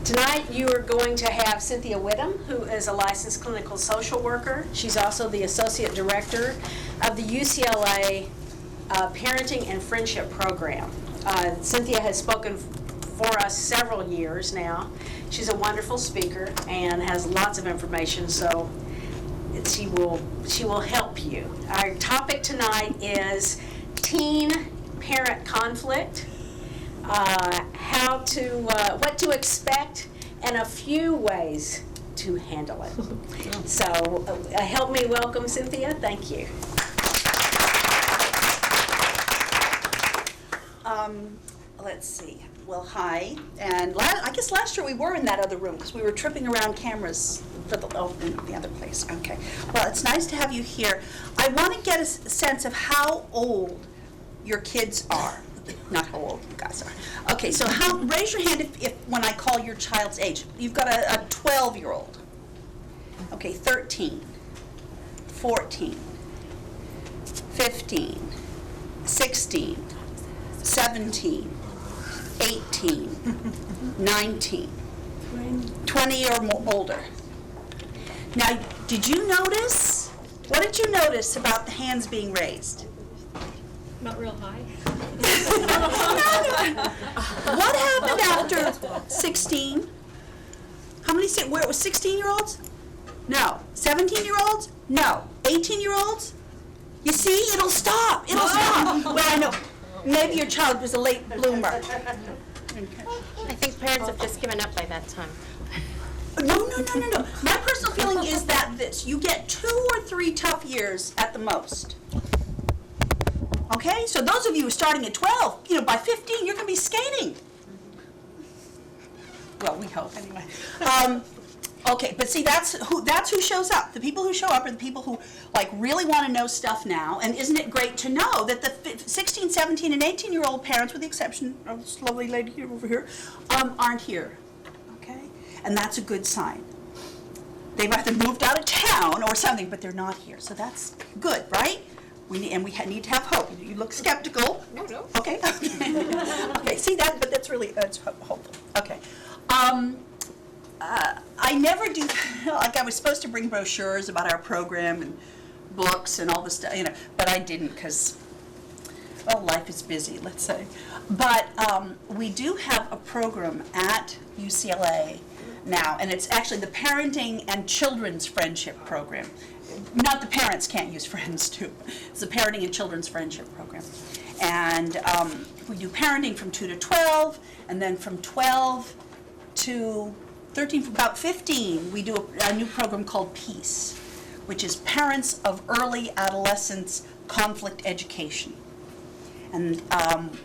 Tonight you are going to have Cynthia Whitham, who is a licensed clinical social worker. She's also the Associate Director of the UCLA Parenting and Friendship Program. Cynthia has spoken for us several years now. She's a wonderful speaker and has lots of information, so she will help you. Our topic tonight is teen-parent conflict. What to expect, and a few ways to handle it. So help me welcome Cynthia. Thank you. Let's see. Well, hi. And I guess last year we were in that other room because we were tripping around cameras for the other place. Okay. Well, it's nice to have you here. I want to get a sense of how old your kids are. Not how old you guys are. Okay, so raise your hand if when I call your child's age. You've got a 12-year-old. Okay, 13, 14, 15, 16, 17, 18, 19, 20 or more older. Now, did you notice, what did you notice about the hands being raised? Not real high. What happened after 16? How many, where it was 16-year-olds? No. 17-year-olds? No. 18-year-olds? You see, it'll stop. It'll stop. Well, I know. Maybe your child was a late bloomer. I think parents have just given up by that time. No. My personal feeling is that you get 2 or 3 tough years at the most. Okay, so those of you who are starting at 12, by 15, you're going to be skating. Well, we hope anyway. Okay, but see, that's who shows up. The people who show up are the people who really want to know stuff now. And isn't it great to know that the 16, 17, and 18-year-old parents, with the exception of this lovely lady here over here, aren't here. Okay, and that's a good sign. They've either moved out of town or something, but they're not here. So that's good, right? We need to have hope. You look skeptical. No. Okay. Okay. See that, but that's hopeful. Okay. I never do. I was supposed to bring brochures about our program and books and all this stuff, but I didn't because, life is busy. Let's say. But we do have a program at UCLA now, and it's actually the Parenting and Children's Friendship Program. Not the parents can't use friends too. It's the Parenting and Children's Friendship Program. And we do parenting from 2 to 12, and then from 12 to 13, from about 15, we do a new program called PEACE, which is Parents of Early Adolescence Conflict Education. And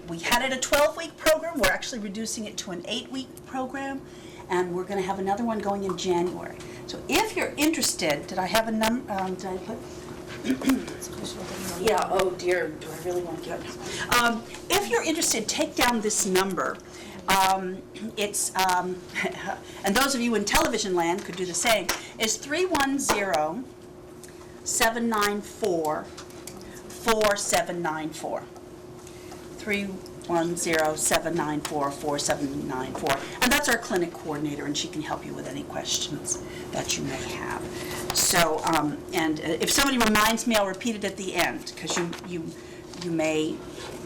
we had it a 12-week program. We're actually reducing it to an 8-week program, and we're going to have another one going in January. So if you're interested, did I have a number? Did I put? Yeah, oh dear, do I really want to get it? If you're interested, take down this number. It's, and those of you in television land could do the same, is 310-794-4794. 310-794-4794. And that's our clinic coordinator, and she can help you with any questions that you may have. So, and if somebody reminds me, I'll repeat it at the end, because you may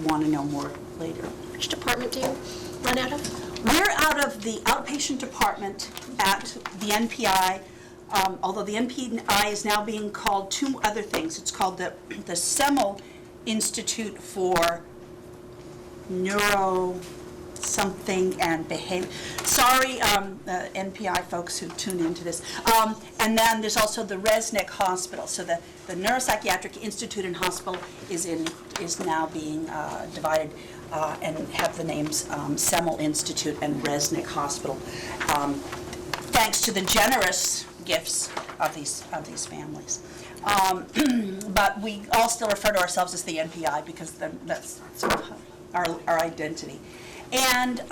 want to know more later. Which department do you run out of? We're out of the outpatient department at the NPI, although the NPI is now being called 2 other things. It's called the Semmel Institute for Neuro something and behavior. Sorry, NPI folks who tune into this. And then there's also the Resnick Hospital. So the Neuropsychiatric Institute and Hospital is now being divided and have the names Semmel Institute and Resnick Hospital. Thanks to the generous gifts of these families. But we all still refer to ourselves as the NPI because that's sort of our identity. And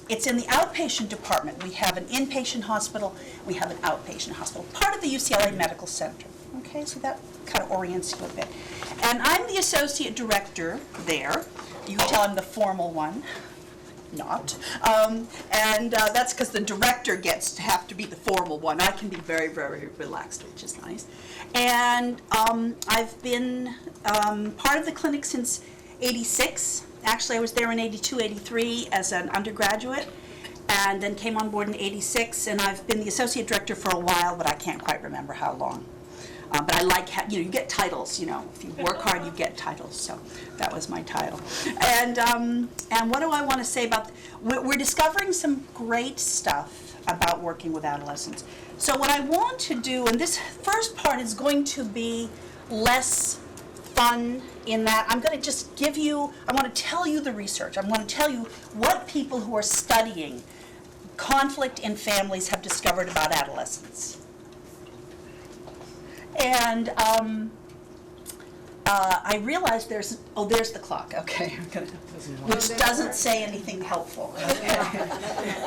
it's in the outpatient department. We have an inpatient hospital, we have an outpatient hospital, part of the UCLA Medical Center. Okay, so that kind of orients you a bit. And I'm the associate director there. You can tell I'm the formal one. not. That's because the director gets to have to be the formal one. I can be very, very relaxed, which is nice. And I've been part of the clinic since '86. Actually, I was there in '82, '83 as an undergraduate, and then came on board in '86, and I've been the associate director for a while, but I can't quite remember how long. But I like, you get titles, if you work hard, you get titles, so that was my title. And what do I want to say about, we're discovering some great stuff about working with adolescents. So what I want to do, and this first part is going to be less fun in that I'm going to just give you, I want to tell you the research. I'm going to tell you what people who are studying conflict in families have discovered about adolescents. And I realized there's the clock. Okay, which doesn't say anything helpful.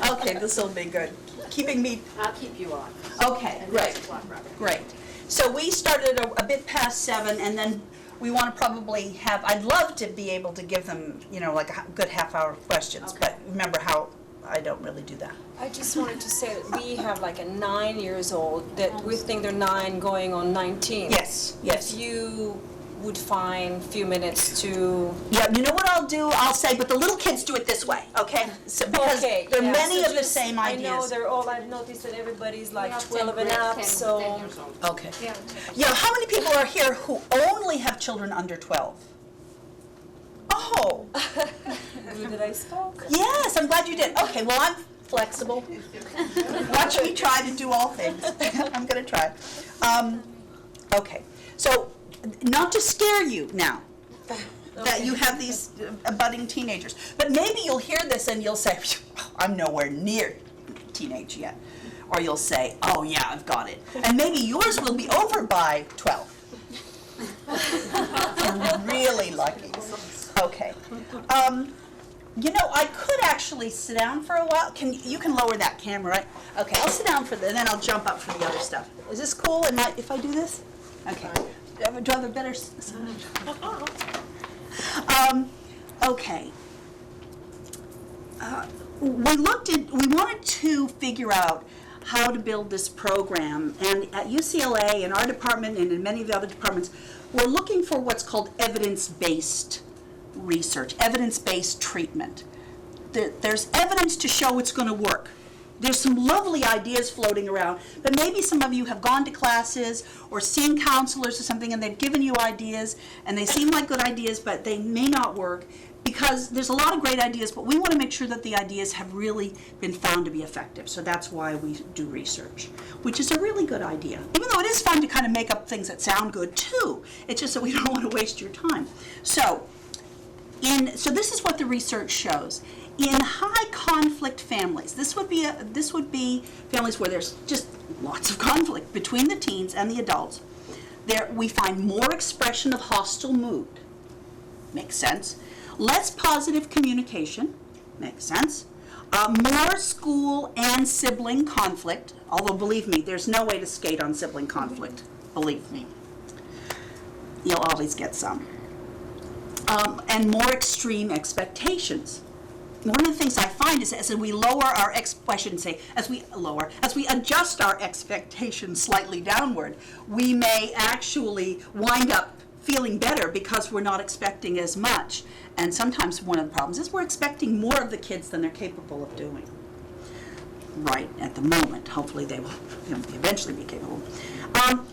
Okay, this will be good. Keeping me. I'll keep you on. Okay, great, great. So we started a bit past 7, and then we want to probably have. I'd love to be able to give them, like a good half-hour of questions. Okay. But remember how I don't really do that. I just wanted to say that we have like a 9-year-old that we think they're 9 going on 19. Yes, yes. If you would find a few minutes to... Yeah, you know what I'll do? I'll say, but the little kids do it this way, okay? So, because okay, there are yeah, many so of the same ideas. I know they're all, I've noticed that everybody's like 12 and up, so... Okay. Yeah, how many people are here who only have children under 12? Oh. Good that I spoke. Yes, I'm glad you did. Okay, well, I'm flexible. Watch me try to do all things. I'm going to try. Okay, so not to scare you now that you have these budding teenagers, but maybe you'll hear this and you'll say, I'm nowhere near teenage yet. Or you'll say, oh yeah, I've got it. And maybe yours will be over by 12. You're really lucky. Okay. I could actually sit down for a while. You can lower that camera, right? Okay, I'll sit down for and then I'll jump up for the other stuff. Is this cool? If I do this? Okay. Do I have a better okay. We wanted to figure out how to build this program, and at UCLA, in our department and in many of the other departments, we're looking for what's called evidence-based research, evidence-based treatment. There's evidence to show it's going to work. There's some lovely ideas floating around, but maybe some of you have gone to classes or seen counselors or something, and they've given you ideas, and they seem like good ideas, but they may not work, because there's a lot of great ideas, but we want to make sure that the ideas have really been found to be effective. So that's why we do research, which is a really good idea. Even though it is fun to kind of make up things that sound good too. It's just that we don't want to waste your time. So this is what the research shows. In high conflict families, this would be families where there's just lots of conflict between the teens and the adults. There we find more expression of hostile mood. Makes sense. Less positive communication, makes sense. More school and sibling conflict, although believe me, there's no way to skate on sibling conflict, believe me. You'll always get some. And more extreme expectations. One of the things I find is as we lower our as we adjust our expectations slightly downward, we may actually wind up feeling better because we're not expecting as much. And sometimes one of the problems is we're expecting more of the kids than they're capable of doing. Right at the moment. Hopefully they will eventually be capable.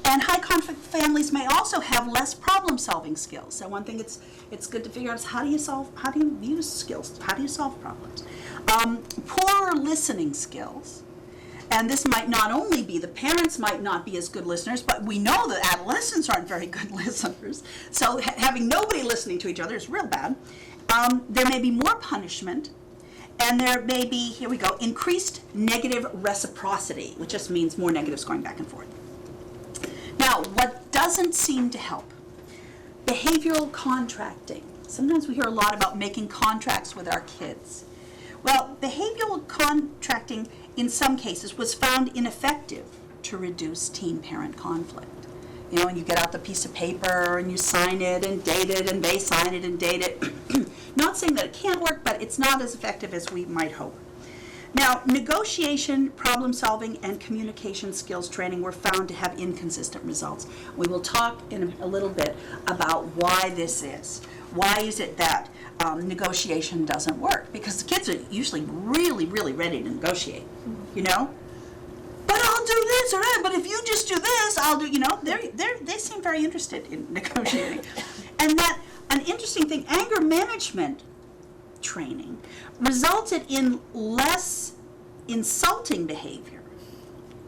And high conflict families may also have less problem solving skills. So one thing it's good to figure out is how do you use skills? How do you solve problems? Poorer listening skills. And this might not only be, the parents might not be as good listeners, but we know that adolescents aren't very good listeners. So having nobody listening to each other is real bad. There may be more punishment, and there may be, here we go, increased negative reciprocity, which just means more negatives going back and forth. Now, what doesn't seem to help? Behavioral contracting. Sometimes we hear a lot about making contracts with our kids. Well, behavioral contracting in some cases was found ineffective to reduce teen-parent conflict. You know, and you get out the piece of paper and you sign it and date it and they sign it and date it. Not saying that it can't work, but it's not as effective as we might hope. Now, negotiation, problem solving, and communication skills training were found to have inconsistent results. We will talk in a little bit about why this is. Why is it that negotiation doesn't work? Because the kids are usually really, really ready to negotiate, you know? But I'll do this or that, but if you just do this, I'll do, you know, they seem very interested in negotiating. And that, an interesting thing, anger management training resulted in less insulting behavior.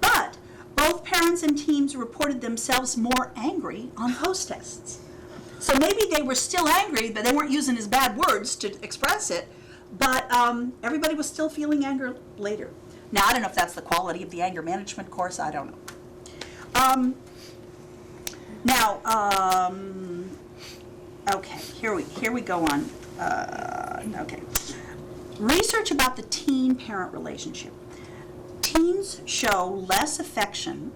But both parents and teams reported themselves more angry on those tests. So maybe they were still angry, but they weren't using as bad words to express it, but everybody was still feeling anger later. Now, I don't know if that's the quality of the anger management course, I don't know. Okay, here we go on. Okay. Research about the teen-parent relationship. Teens show less affection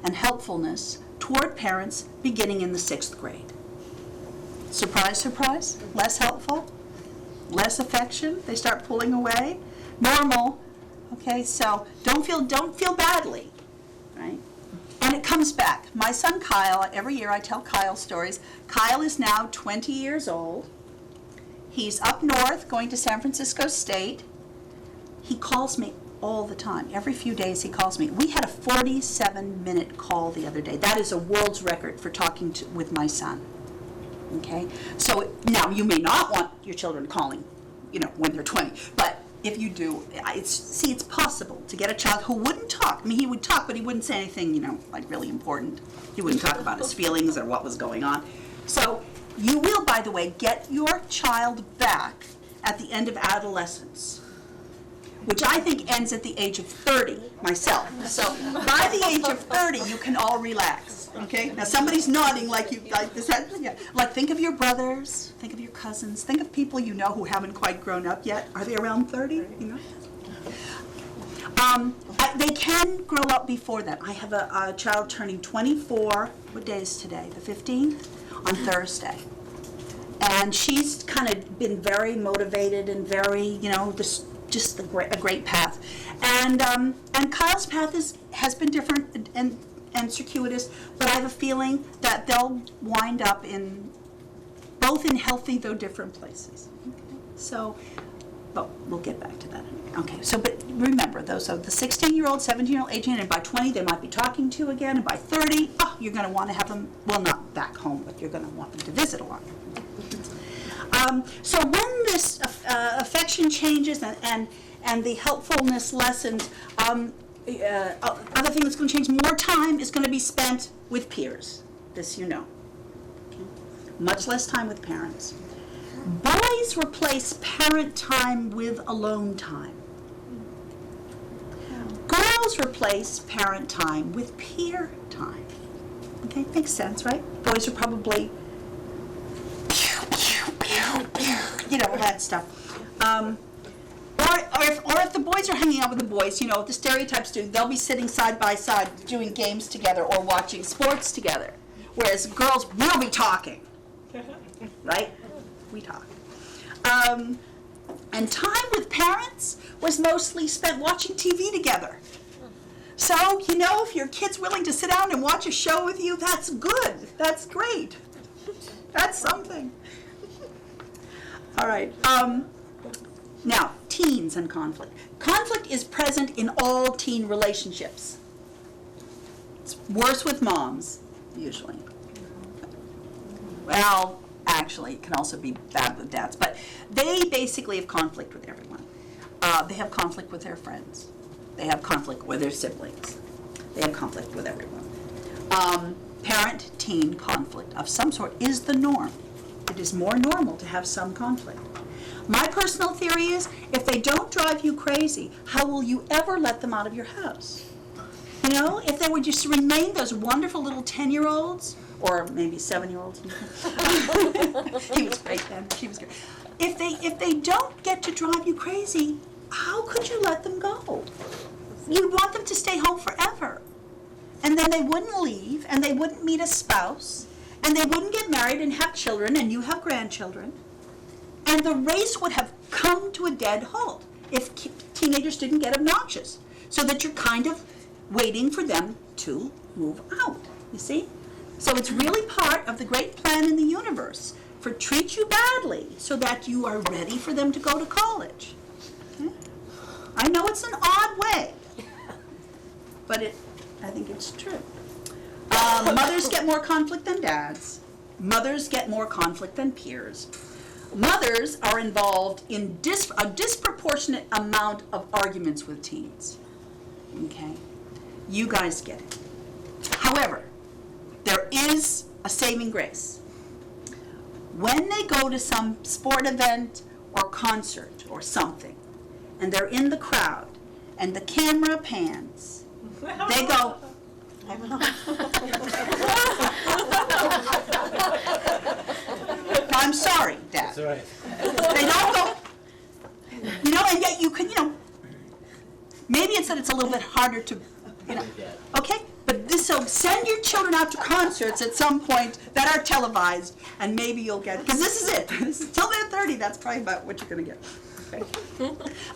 and helpfulness toward parents beginning in the 6th grade. Surprise, surprise, less helpful, less affection, they start pulling away. Normal, okay, so don't feel badly, right? And it comes back. My son Kyle, every year I tell Kyle stories. Kyle is now 20 years old. He's up north going to San Francisco State. He calls me all the time. Every few days he calls me. We had a 47-minute call the other day. That is a world's record for talking with my son. Okay? So now you may not want your children calling, you know, when they're 20, but if you do, it's possible to get a child who wouldn't talk. I mean, he would talk, but he wouldn't say anything, you know, like really important. He wouldn't talk about his feelings or what was going on. So you will, by the way, get your child back at the end of adolescence, which I think ends at the age of 30 myself. So by the age of 30, you can all relax. Okay? Now somebody's nodding like this. Yeah. Like think of your brothers, think of your cousins, think of people you know who haven't quite grown up yet. Are they around 30? You know? They can grow up before that. I have a child turning 24. What day is today? The 15th? On Thursday. And she's kind of been very motivated and very, you know, just a great path. And Kyle's path has been different and circuitous, but I have a feeling that they'll wind up both in healthy though different places. Okay. So, but we'll get back to that. Okay, so but remember those are the 16-year-old, 17-year-old, 18, and by 20 they might be talking to again, and by 30, you're going to want to have them, well, not back home, but you're going to want them to visit a lot. So when this affection changes and the helpfulness lessens, other thing that's going to change, more time is going to be spent with peers. This you know. Okay? Much less time with parents. Boys replace parent time with alone time. Girls replace parent time with peer time. Okay, makes sense, right? Boys are probably, you know, that stuff. Or if the boys are hanging out with the boys, you know, the stereotypes do, they'll be sitting side by side doing games together or watching sports together. Whereas girls will be talking, right? We talk. And time with parents was mostly spent watching TV together. So, you know, if your kid's willing to sit down and watch a show with you, that's good. That's great. That's something. All right. Now, teens and conflict. Conflict is present in all teen relationships. It's worse with moms, usually. Well, actually, it can also be bad with dads. But they basically have conflict with everyone. They have conflict with their friends. They have conflict with their siblings. They have conflict with everyone. Parent-teen conflict of some sort is the norm. It is more normal to have some conflict. My personal theory is, if they don't drive you crazy, how will you ever let them out of your house? You know, if they would just remain those wonderful little 10-year-olds, or maybe 7-year-olds. He was great then. She was great. If they don't get to drive you crazy, how could you let them go? You'd want them to stay home forever. and then they wouldn't leave, and they wouldn't meet a spouse, and they wouldn't get married and have children, and you have grandchildren, and the race would have come to a dead halt if teenagers didn't get obnoxious, so that you're kind of waiting for them to move out, you see? So it's really part of the great plan in the universe for treat you badly so that you are ready for them to go to college. Okay? I know it's an odd way, but I think it's true. Mothers get more conflict than dads. Mothers get more conflict than peers. Mothers are involved in a disproportionate amount of arguments with teens. Okay? You guys get it. However, there is a saving grace. When they go to some sport event or concert or something, and they're in the crowd, and the camera pans, they go, I'm sorry, Dad. That's all right. They don't go, and yet you can, maybe it's that it's a little bit harder to, okay? But so send your children out to concerts at some point that are televised, and maybe you'll get, because this is it. Till they're 30, that's probably about what you're going to get. Okay.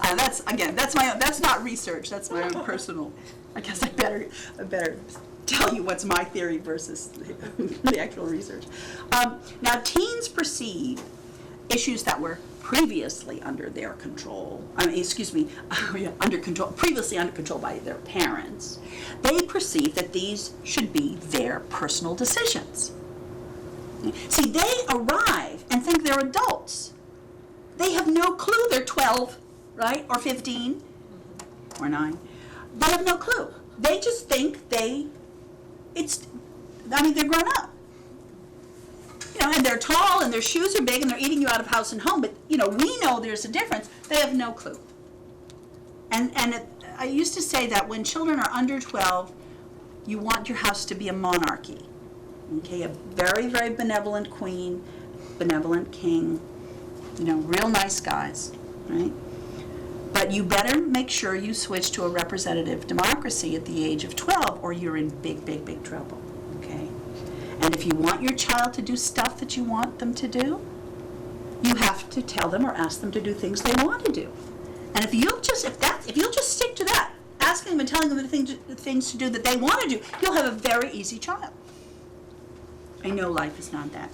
That's not research. That's my own personal. I guess I better tell you what's my theory versus the actual research. Now, teens perceive issues that were previously under their control. Previously under control by their parents. They perceive that these should be their personal decisions. See, they arrive and think they're adults. They have no clue they're 12, right, or 15, or 9. They have no clue. They just think they're grown up. And they're tall, and their shoes are big, and they're eating you out of house and home, but, we know there's a difference. They have no clue. I used to say that when children are under 12, you want your house to be a monarchy. Okay, a very, very benevolent queen, benevolent king, real nice guys, right? But you better make sure you switch to a representative democracy at the age of 12, or you're in big, big, big trouble, okay? And if you want your child to do stuff that you want them to do, you have to tell them or ask them to do things they want to do. And if you'll just stick to that, asking them and telling them the things to do that they want to do, you'll have a very easy child. I know life is not that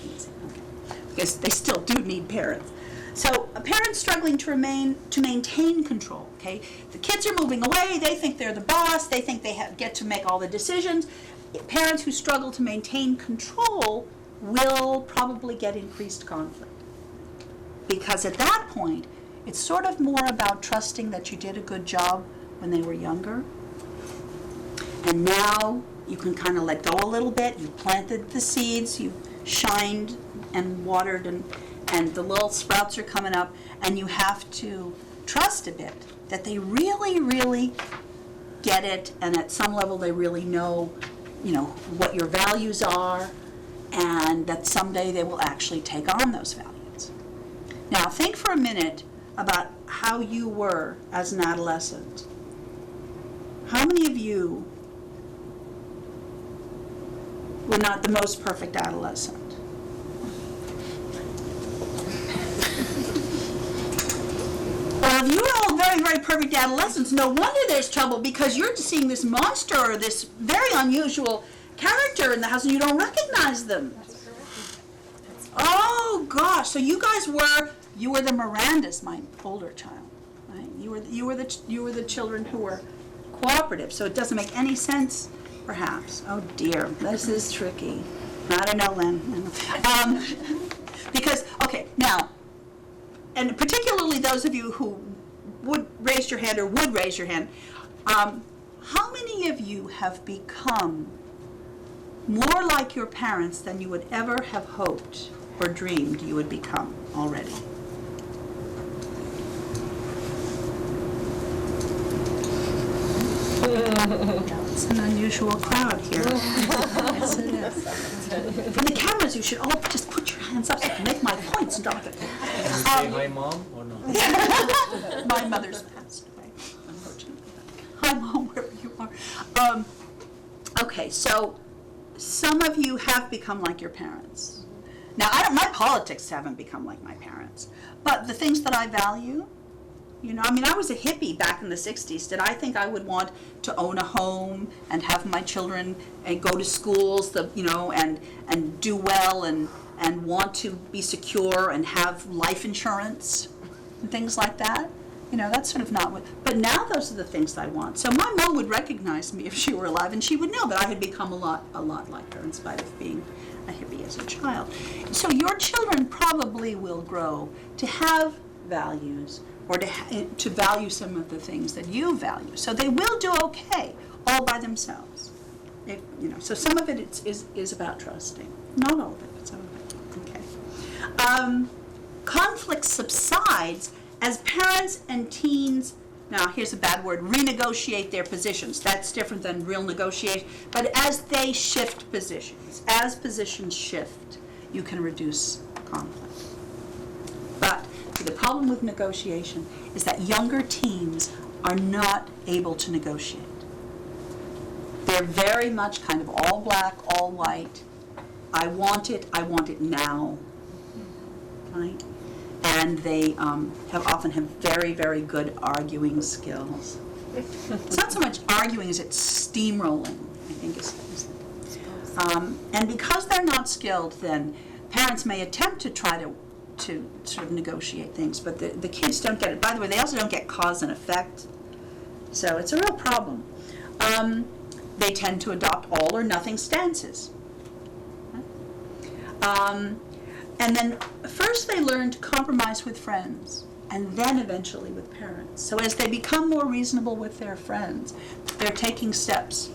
easy, okay? Because they still do need parents. So a parent struggling to maintain control, okay? The kids are moving away, they think they're the boss, they think they get to make all the decisions. Parents who struggle to maintain control will probably get increased conflict. Because at that point, it's sort of more about trusting that you did a good job when they were younger. And now you can kind of let go a little bit. You planted the seeds, you shined and watered, and the little sprouts are coming up, and you have to trust a bit that they really, really get it, and at some level they really know, what your values are, and that someday they will actually take on those values. Now, think for a minute about how you were as an adolescent. How many of you were not the most perfect adolescent? Well, if you were all very, very perfect adolescents, no wonder there's trouble, because you're just seeing this monster or this very unusual character in the house and you don't recognize them. Oh gosh, so you guys were the Mirandas, my older child, right? You were the children who were cooperative, so it doesn't make any sense, perhaps. Oh dear, this is tricky. I don't know, Lynn. Because, okay, now, and particularly those of you who would raise your hand, how many of you have become more like your parents than you would ever have hoped or dreamed you would become already? It's an unusual crowd here. Yes, it is. For the cameras, you should all just put your hands up so I can make my points, Doctor. Say hi, Mom, or no? My mother's passed away, unfortunately. Hi, Mom, wherever you are. some of you have become like your parents. Now, my politics haven't become like my parents, but the things that I value, you know, I mean, I was a hippie back in the 60s. Did I think I would want to own a home and have my children and go to schools, and do well and want to be secure and have life insurance and things like that? You know, that's sort of not what, but now those are the things I want. So my mom would recognize me if she were alive, and she would know that I had become a lot like her in spite of being a hippie as a child. So your children probably will grow to have values, or to value some of the things that you value. So they will do okay all by themselves. So some of it is about trusting. Not all of it, but some of it. Okay. Conflict subsides as parents and teens, now here's a bad word, renegotiate their positions. That's different than real negotiate. But as they shift positions, as positions shift, you can reduce conflict. But the problem with negotiation is that younger teens are not able to negotiate. They're very much kind of all black, all white. I want it now, right? And they often have very, very good arguing skills. It's not so much arguing as it's steamrolling, I think and because they're not skilled, then parents may attempt to try to sort of negotiate things, but the kids don't get it. By the way, they also don't get cause and effect, so it's a real problem. They tend to adopt all or nothing stances. And then first they learn to compromise with friends, and then eventually with parents. So as they become more reasonable with their friends, they're taking steps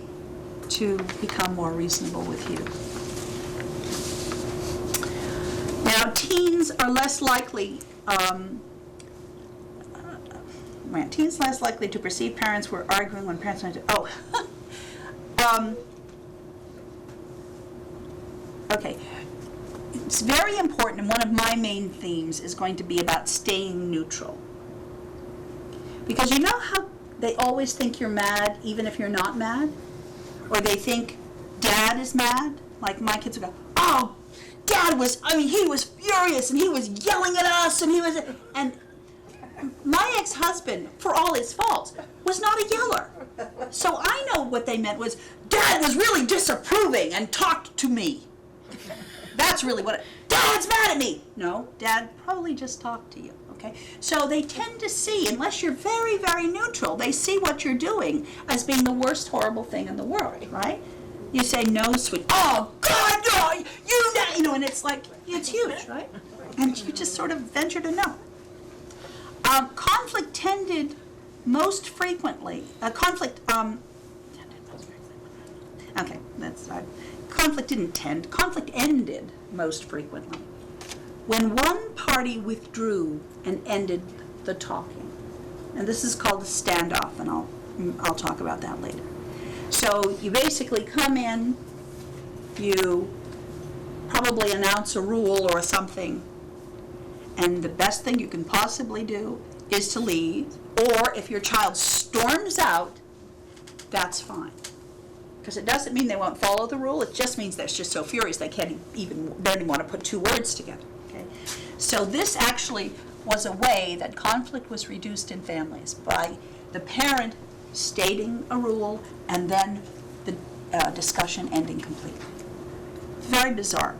to become more reasonable with you. Now, teens are less likely, to perceive parents were arguing when parents went to, okay. It's very important, and one of my main themes is going to be about staying neutral. Because you know how they always think you're mad even if you're not mad? Or they think dad is mad? Like my kids will go, oh, dad he was furious and he was yelling at us and my ex-husband, for all his faults, was not a yeller. So I know what they meant was, dad was really disapproving and talked to me. That's really Dad's mad at me. No, Dad probably just talked to you, okay? So they tend to see, unless you're very, very neutral, they see what you're doing as being the worst horrible thing in the world, right? You say, no, sweet, oh, God, no, and it's like, it's huge, right? And you just sort of venture to know. Conflict tended most frequently, conflict ended most frequently when one party withdrew and ended the talking. And this is called a standoff, and I'll talk about that later. So you basically come in, you probably announce a rule or something, and the best thing you can possibly do is to leave, or if your child storms out, that's fine. Because it doesn't mean they won't follow the rule, it just means they're just so furious they don't even want to put two words together. Okay? So this actually was a way that conflict was reduced in families, by the parent stating a rule and then the discussion ending completely. Very bizarre.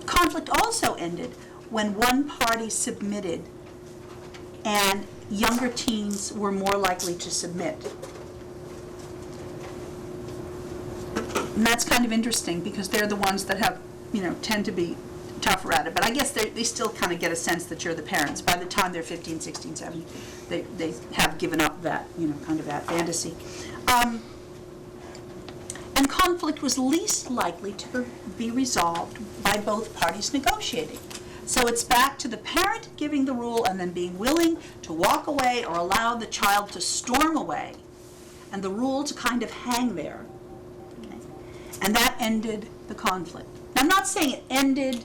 Conflict also ended when one party submitted and younger teens were more likely to submit. And that's kind of interesting because they're the ones that have, tend to be tougher at it. But I guess they still kind of get a sense that you're the parents. By the time they're 15, 16, 17, they have given up that, kind of that fantasy. And conflict was least likely to be resolved by both parties negotiating. So it's back to the parent giving the rule and then being willing to walk away or allow the child to storm away and the rule to kind of hang there. Okay? And that ended the conflict. Now, I'm not saying it ended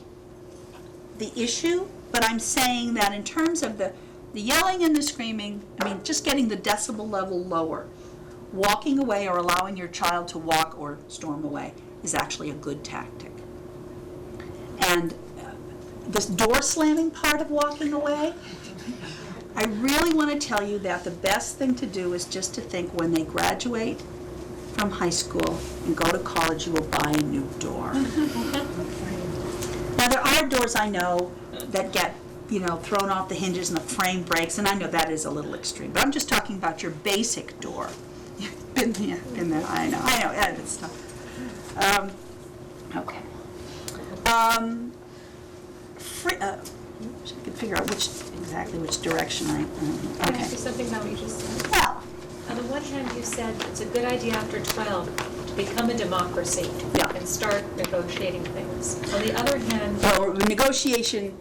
the issue, but I'm saying that in terms of the yelling and the screaming, just getting the decibel level lower walking away or allowing your child to walk or storm away is actually a good tactic. And this door slamming part of walking away, I really want to tell you that the best thing to do is just to think when they graduate from high school and go to college, you will buy a new door. Now, there are doors I know that get, thrown off the hinges and the frame breaks, and I know that is a little extreme, but I'm just talking about your basic door. Been there, I know, it's tough. Okay. I could figure out exactly which direction Can I okay. ask you something about what you just said? Well, On the one hand, you said it's a good idea after 12 to become a democracy Yeah. and start negotiating things. On the other hand, well, negotiation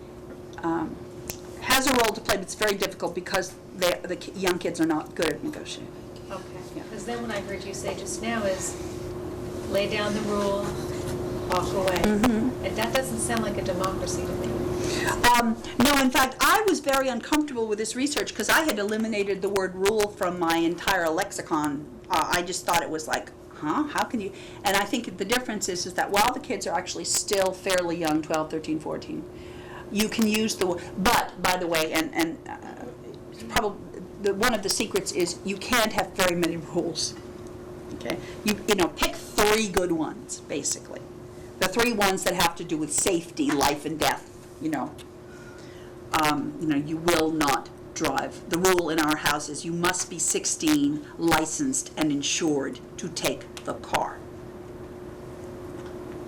has a role to play, but it's very difficult because the young kids are not good at negotiating. okay, Yeah. because then what I heard you say just now is lay down the rule, walk away. Mm-hmm. And that doesn't sound like a democracy to me. No, in fact, I was very uncomfortable with this research because I had eliminated the word rule from my entire lexicon. I just thought it was like, how can you? And I think the difference is that while the kids are actually still fairly young, 12, 13, 14, you can use the word, but, by the way, and it's probably, one of the secrets is you can't have very many rules, okay? You pick 3 good ones, basically. The 3 ones that have to do with safety, life and death. You will not drive. The rule in our house is you must be 16, licensed, and insured to take the car.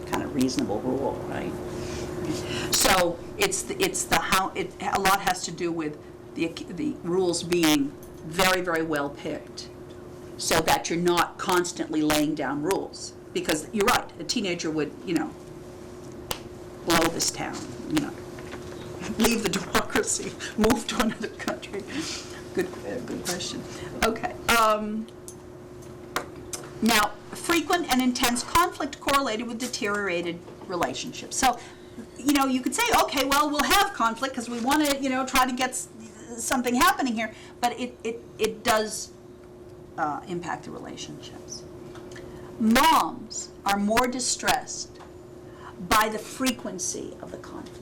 Kind of reasonable rule, right? So a lot has to do with the rules being very, very well picked, so that you're not constantly laying down rules. Because you're right, a teenager would, blow this town, leave the democracy, move to another country. Good question. Okay. Now, frequent and intense conflict correlated with deteriorated relationships. So, you could say, okay, well, we'll have conflict because we want to, try to get something happening here, but it does impact the relationships. Moms are more distressed by the frequency of the conflict.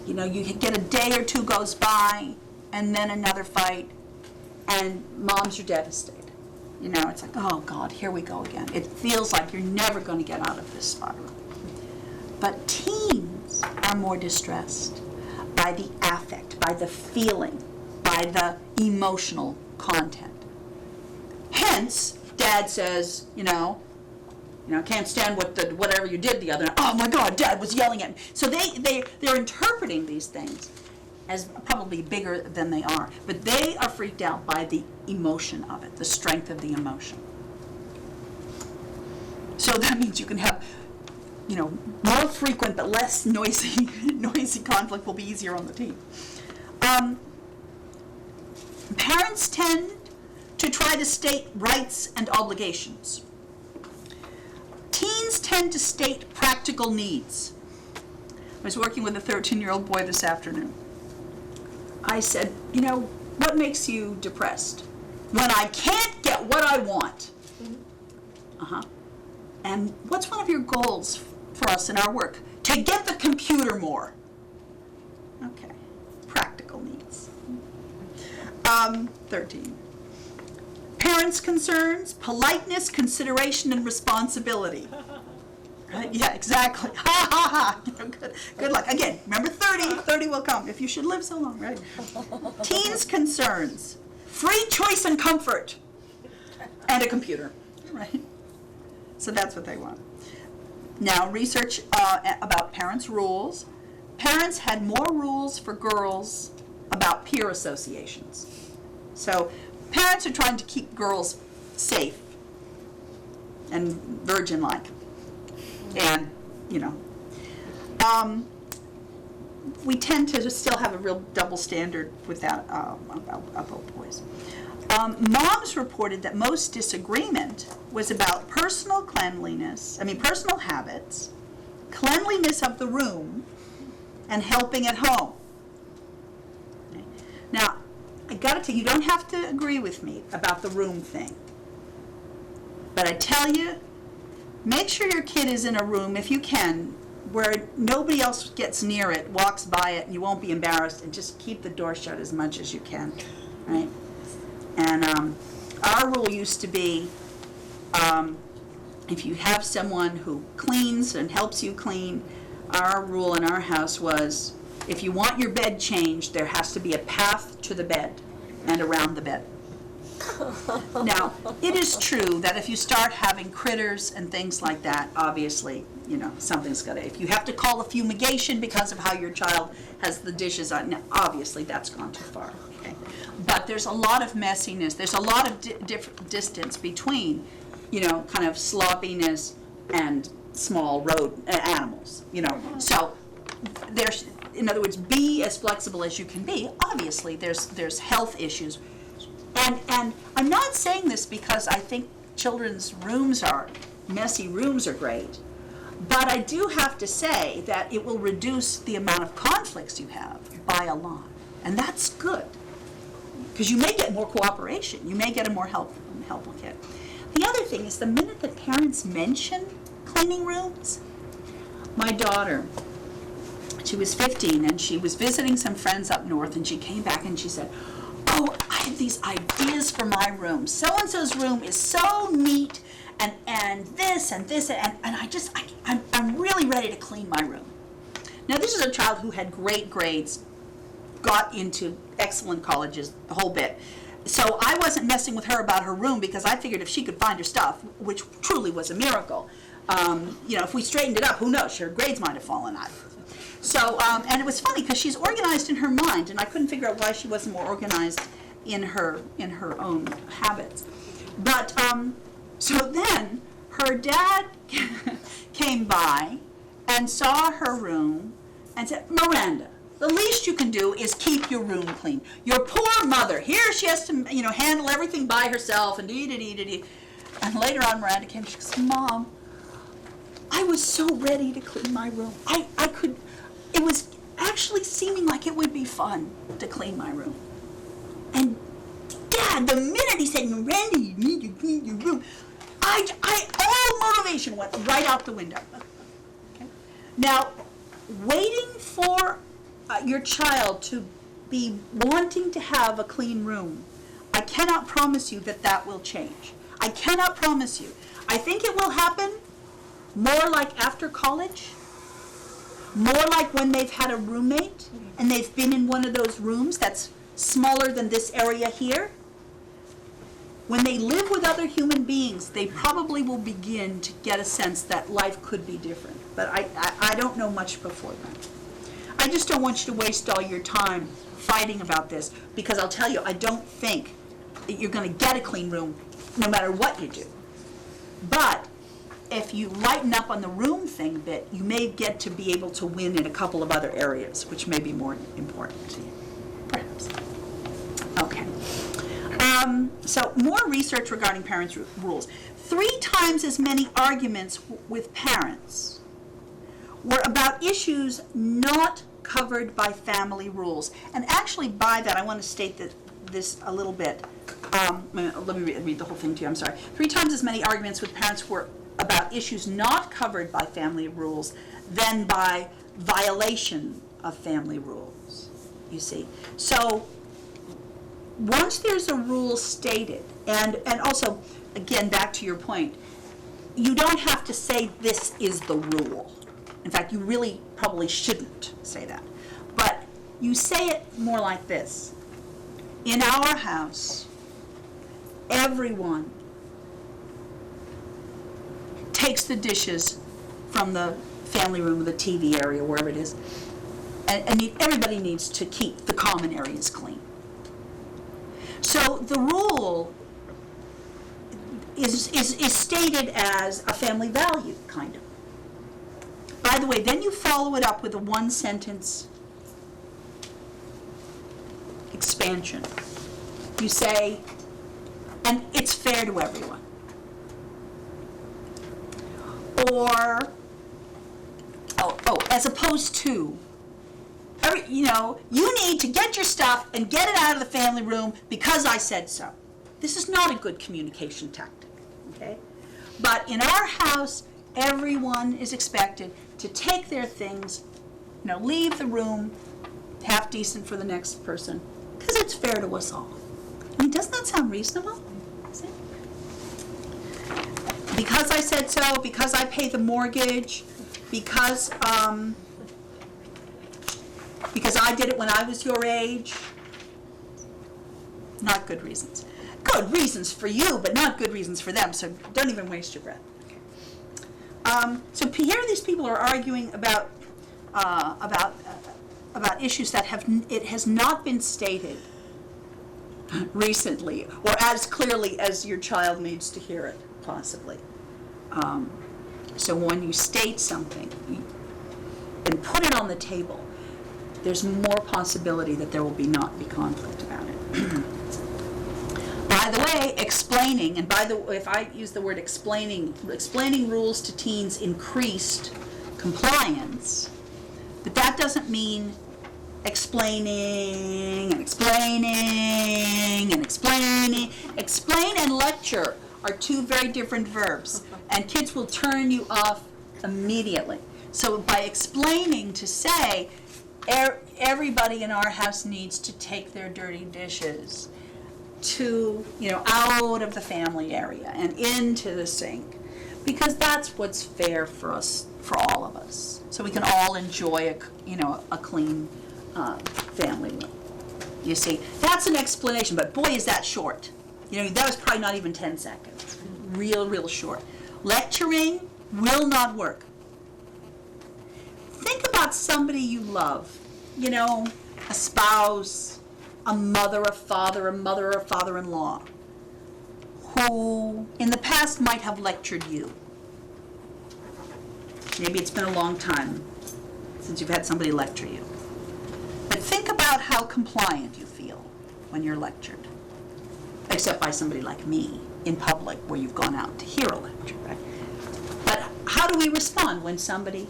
You get a day or 2 goes by, and then another fight, and moms are devastated. It's like, oh God, here we go again. It feels like you're never going to get out of this spiral. But teens are more distressed by the affect, by the feeling, by the emotional content. Hence, Dad says, can't stand whatever you did the other night. Oh my God, Dad was yelling at me. So they're interpreting these things as probably bigger than they are, but they are freaked out by the emotion of it, the strength of the emotion. So that means you can have, more frequent but less noisy conflict will be easier on the team. Parents tend to try to state rights and obligations. Teens tend to state practical needs. I was working with a 13-year-old boy this afternoon. I said, what makes you depressed? When I can't get what I want. And what's one of your goals for us in our work? To get the computer more. Okay, practical needs. 13. Parents' concerns, politeness, consideration, and responsibility. Right? Yeah, exactly. Ha ha ha. Good luck. Again, remember 30. 30 will come if you should live so long, right? Teens' concerns, free choice and comfort, and a computer, right? So that's what they want. Now, research about parents' rules. Parents had more rules for girls about peer associations. So parents are trying to keep girls safe and virgin-like. And, we tend to still have a real double standard with that about boys. Moms reported that most disagreement was about personal habits, cleanliness of the room, and helping at home. Okay. Now, I got to you don't have to agree with me about the room thing. But I tell you, make sure your kid is in a room, if you can, where nobody else gets near it, walks by it, and you won't be embarrassed, and just keep the door shut as much as you can, right? And our rule used to be, if you have someone who cleans and helps you clean, our rule in our house was, if you want your bed changed, there has to be a path to the bed and around the bed. Now, it is true that if you start having critters and things like that, obviously, something's got to, if you have to call a fumigation because of how your child has the dishes on, now, obviously that's gone too far, okay? But there's a lot of messiness, there's a lot of different distance between, kind of sloppiness and small road animals, So there's, in other words, be as flexible as you can be. Obviously, there's health issues. And I'm not saying this because I think children's messy rooms are great, but I do have to say that it will reduce the amount of conflicts you have by a lot. And that's good, because you may get more cooperation. You may get a more helpful kid. The other thing is the minute that parents mention cleaning rooms, my daughter, she was 15 and she was visiting some friends up north, and she came back and she said, "Oh, I have these ideas for my room. So-and-so's room is so neat, and this and this, and I'm really ready to clean my room." Now, this is a child who had great grades, got into excellent colleges, the whole bit. So I wasn't messing with her about her room because I figured if she could find her stuff, which truly was a miracle, if we straightened it up, who knows, her grades might have fallen out. So, and it was funny because she's organized in her mind, and I couldn't figure out why she wasn't more organized in her own habits. But, so then her dad came by and saw her room and said, "Miranda, the least you can do is keep your room clean. Your poor mother, here she has to, handle everything by herself, and dee-dee-dee-dee-dee." And later on, Miranda came, she goes, "Mom, I was so ready to clean my room. It was actually seeming like it would be fun to clean my room. And Dad, the minute he said, 'Miranda, you need to clean your room,' all motivation went right out the window." Okay? Now, waiting for your child to be wanting to have a clean room, I cannot promise you that will change. I cannot promise you. I think it will happen more like after college, more like when they've had a roommate and they've been in one of those rooms that's smaller than this area here. When they live with other human beings, they probably will begin to get a sense that life could be different. But I don't know much before that. I just don't want you to waste all your time fighting about this, because I'll tell you, I don't think that you're going to get a clean room no matter what you do. But if you lighten up on the room thing a bit, you may get to be able to win in a couple of other areas, which may be more important to you, perhaps. Okay. So more research regarding parents' rules. 3 times as many arguments with parents were about issues not covered by family rules. And actually by that, I want to state this a little bit. Let me read the whole thing to you, I'm sorry. 3 times as many arguments with parents were about issues not covered by family rules than by violation of family rules, you see. So once there's a rule stated, and also, again, back to your point, you don't have to say this is the rule. In fact, you really probably shouldn't say that. But you say it more like this. In our house, everyone takes the dishes from the family room or the TV area, wherever it is, and everybody needs to keep the common areas clean. So the rule is stated as a family value, kind of. By the way, then you follow it up with a 1-sentence expansion. You say, and it's fair to everyone. Or, as opposed to, You need to get your stuff and get it out of the family room because I said so. This is not a good communication tactic, okay? But in our house, everyone is expected to take their things, leave the room half decent for the next person, because it's fair to us all. I mean, doesn't that sound reasonable? Because I said so, because I pay the mortgage, because I did it when I was your age. Not good reasons. Good reasons for you, but not good reasons for them, so don't even waste your breath. So here these people are arguing about issues that it has not been stated recently, or as clearly as your child needs to hear it, possibly. So when you state something and put it on the table, there's more possibility that there will not be conflict about it. By the way, explaining, and if I use the word explaining rules to teens increased compliance, but that doesn't mean explaining and explaining and explaining. Explain and lecture are two very different verbs, and kids will turn you off immediately. So by explaining to say, everybody in our house needs to take their dirty dishes to, out of the family area and into the sink, because that's what's fair for us, for all of us, so we can all enjoy a clean family room. You see, that's an explanation, but boy, is that short. That was probably not even 10 seconds. Real short. Lecturing will not work. Think about somebody you love, a spouse, a mother, a father, or father-in-law, who in the past might have lectured you. Maybe it's been a long time since you've had somebody lecture you. But think about how compliant you feel when you're lectured, except by somebody like me in public where you've gone out to hear a lecture, right? But how do we respond when somebody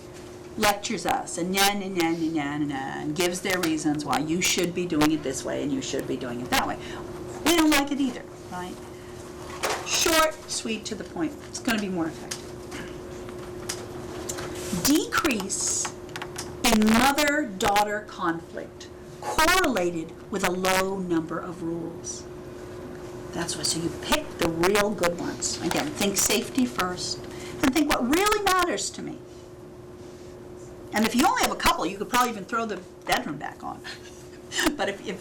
lectures us and and gives their reasons why you should be doing it this way and you should be doing it that way? We don't like it either, right? Short, sweet, to the point. It's going to be more effective. Decrease in mother-daughter conflict correlated with a low number of rules. That's what, so you pick the real good ones. Again, think safety first, and think what really matters to me. And if you only have a couple, you could probably even throw the bedroom back on. But if you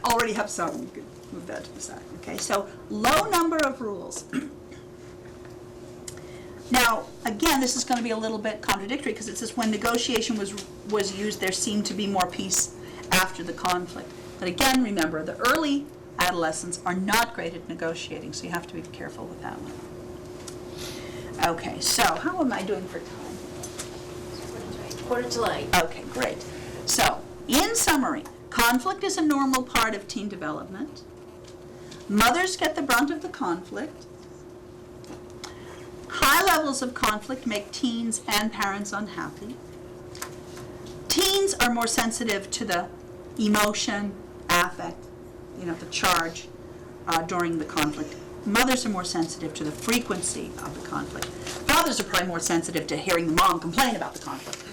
already have some, you could move that to the side. Okay, so low number of rules. Now, again, this is going to be a little bit contradictory because it says when negotiation was used, there seemed to be more peace after the conflict. But again, remember, the early adolescents are not great at negotiating, so you have to be careful with that one. Okay, so how am I doing for time? 7:45. Okay, great. So, in summary, conflict is a normal part of teen development. Mothers get the brunt of the conflict. High levels of conflict make teens and parents unhappy. Teens are more sensitive to the emotion, affect, the charge during the conflict. Mothers are more sensitive to the frequency of the conflict. Fathers are probably more sensitive to hearing the mom complain about the conflict.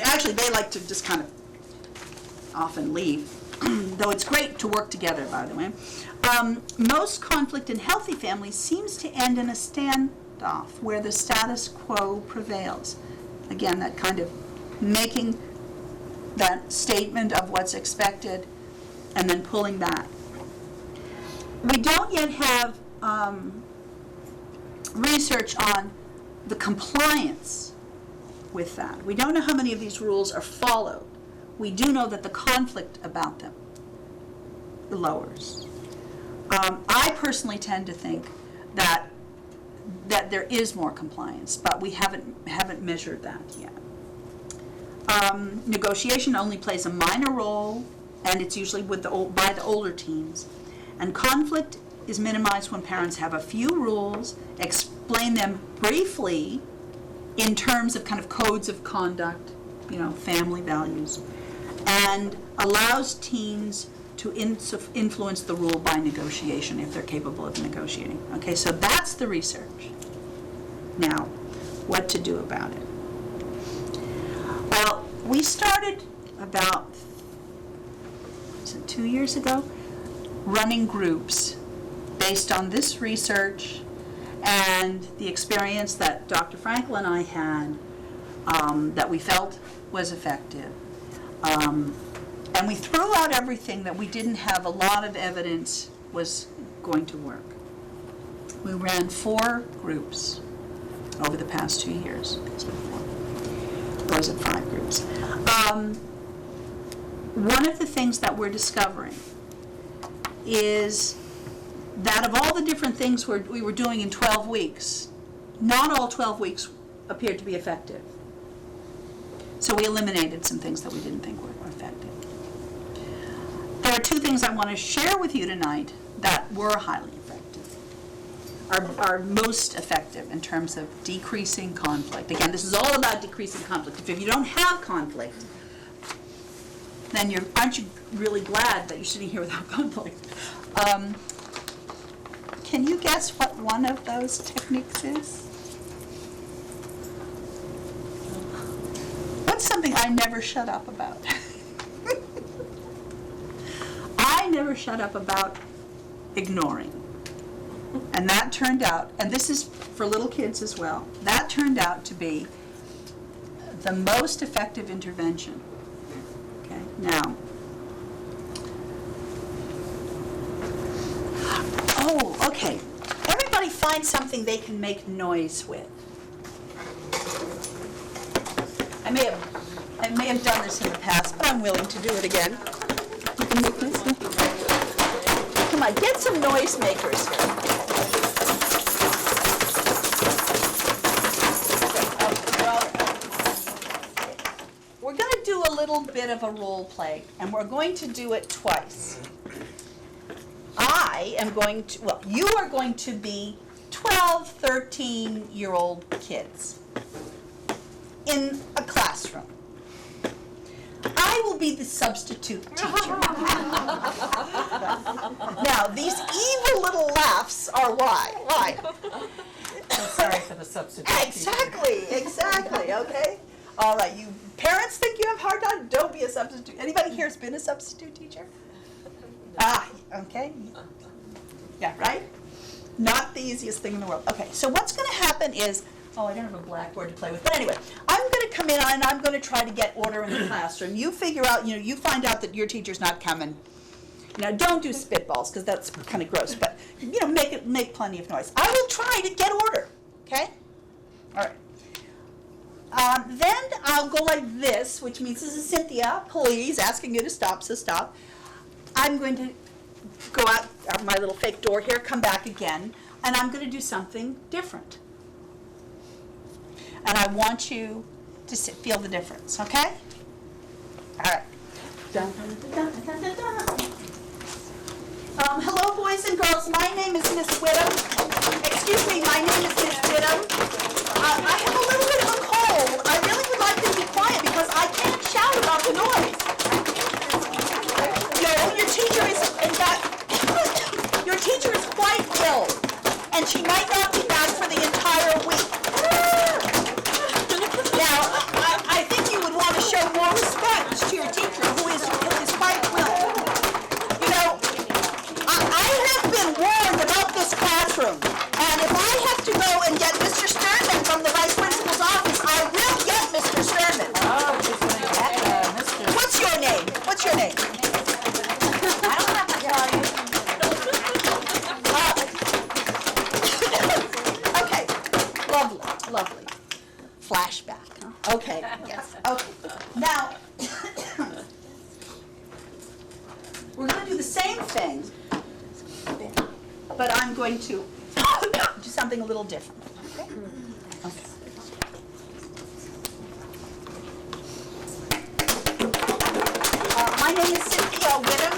Actually, they like to just kind of often leave, though it's great to work together, by the way. Most conflict in healthy families seems to end in a standoff where the status quo prevails. Again, that kind of making that statement of what's expected and then pulling back. We don't yet have research on the compliance with that. We don't know how many of these rules are followed. We do know that the conflict about them lowers. I personally tend to think that there is more compliance, but we haven't measured that yet. Negotiation only plays a minor role, and it's usually by the older teens. And conflict is minimized when parents have a few rules, explain them briefly in terms of kind of codes of conduct, family values, and allows teens to influence the rule by negotiation if they're capable of negotiating. Okay, so that's the research. Now, what to do about it? Well, we started about 2 years ago running groups based on this research and the experience that Dr. Frankel and I had that we felt was effective. And we threw out everything that we didn't have a lot of evidence was going to work. We ran 4 groups over the past 2 years. Or was it 5 groups? One of the things that we're discovering is that of all the different things we were doing in 12 weeks, not all 12 weeks appeared to be effective. So we eliminated some things that we didn't think were effective. There are 2 things I want to share with you tonight that were highly effective, are most effective in terms of decreasing conflict. Again, this is all about decreasing conflict. If you don't have conflict, then aren't you really glad that you're sitting here without conflict? Can you guess what one of those techniques is? What's something I never shut up about? I never shut up about ignoring. And that turned out, and this is for little kids as well, that turned out to be the most effective intervention. Okay, now, okay. Everybody find something they can make noise with. I may have done this in the past, but I'm willing to do it again. You can make this. Come on, get some noise makers here. We're going to do a little bit of a role play, and we're going to do it twice. You are going to be 12, 13-year-old kids in a classroom. I will be the substitute teacher. Now, these evil little laughs are why? Why? I'm sorry for the substitute teacher. Exactly, okay? All right, you parents think you have hard time? Don't be a substitute. Anybody here has been a substitute teacher? Okay. Yeah, right? Not the easiest thing in the world. Okay, so what's going to happen is, I don't have a blackboard to play with. But anyway, I'm going to come in and I'm going to try to get order in the classroom. You figure out, you find out that your teacher's not coming. Don't do spitballs because that's kind of gross. But, make plenty of noise. I will try to get order, okay? All right. Then I'll go like this, which means this is Cynthia, please, asking you to stop, so stop. I'm going to go out my little fake door here, come back again, and I'm going to do something different. And I want you to feel the difference, okay? All right. Dun, dun, dun, dun, dun, dun, dun. Hello, boys and girls. My name is Miss Whitham. Excuse me, my name is Miss Whitham. I have a little bit of a cold. I really would like you to be quiet because I can't shout about the noise. Your teacher is, in fact, your teacher is quite ill, and she might not be back for the entire week. Now, I think you would want to show more respect to your teacher, who is quite ill. I have been warned about this classroom, and if I have to go and get Mr. Sternman from the vice principal's office, I will get Mr. Sternman. Oh, just going to get Mr. What's your name? What's your name? I don't have to tell you. Okay, lovely. Flashback, huh? Okay, yes, okay. Now, we're going to do the same thing, but I'm going to do something a little different, okay? Okay. My name is Cynthia Whitham.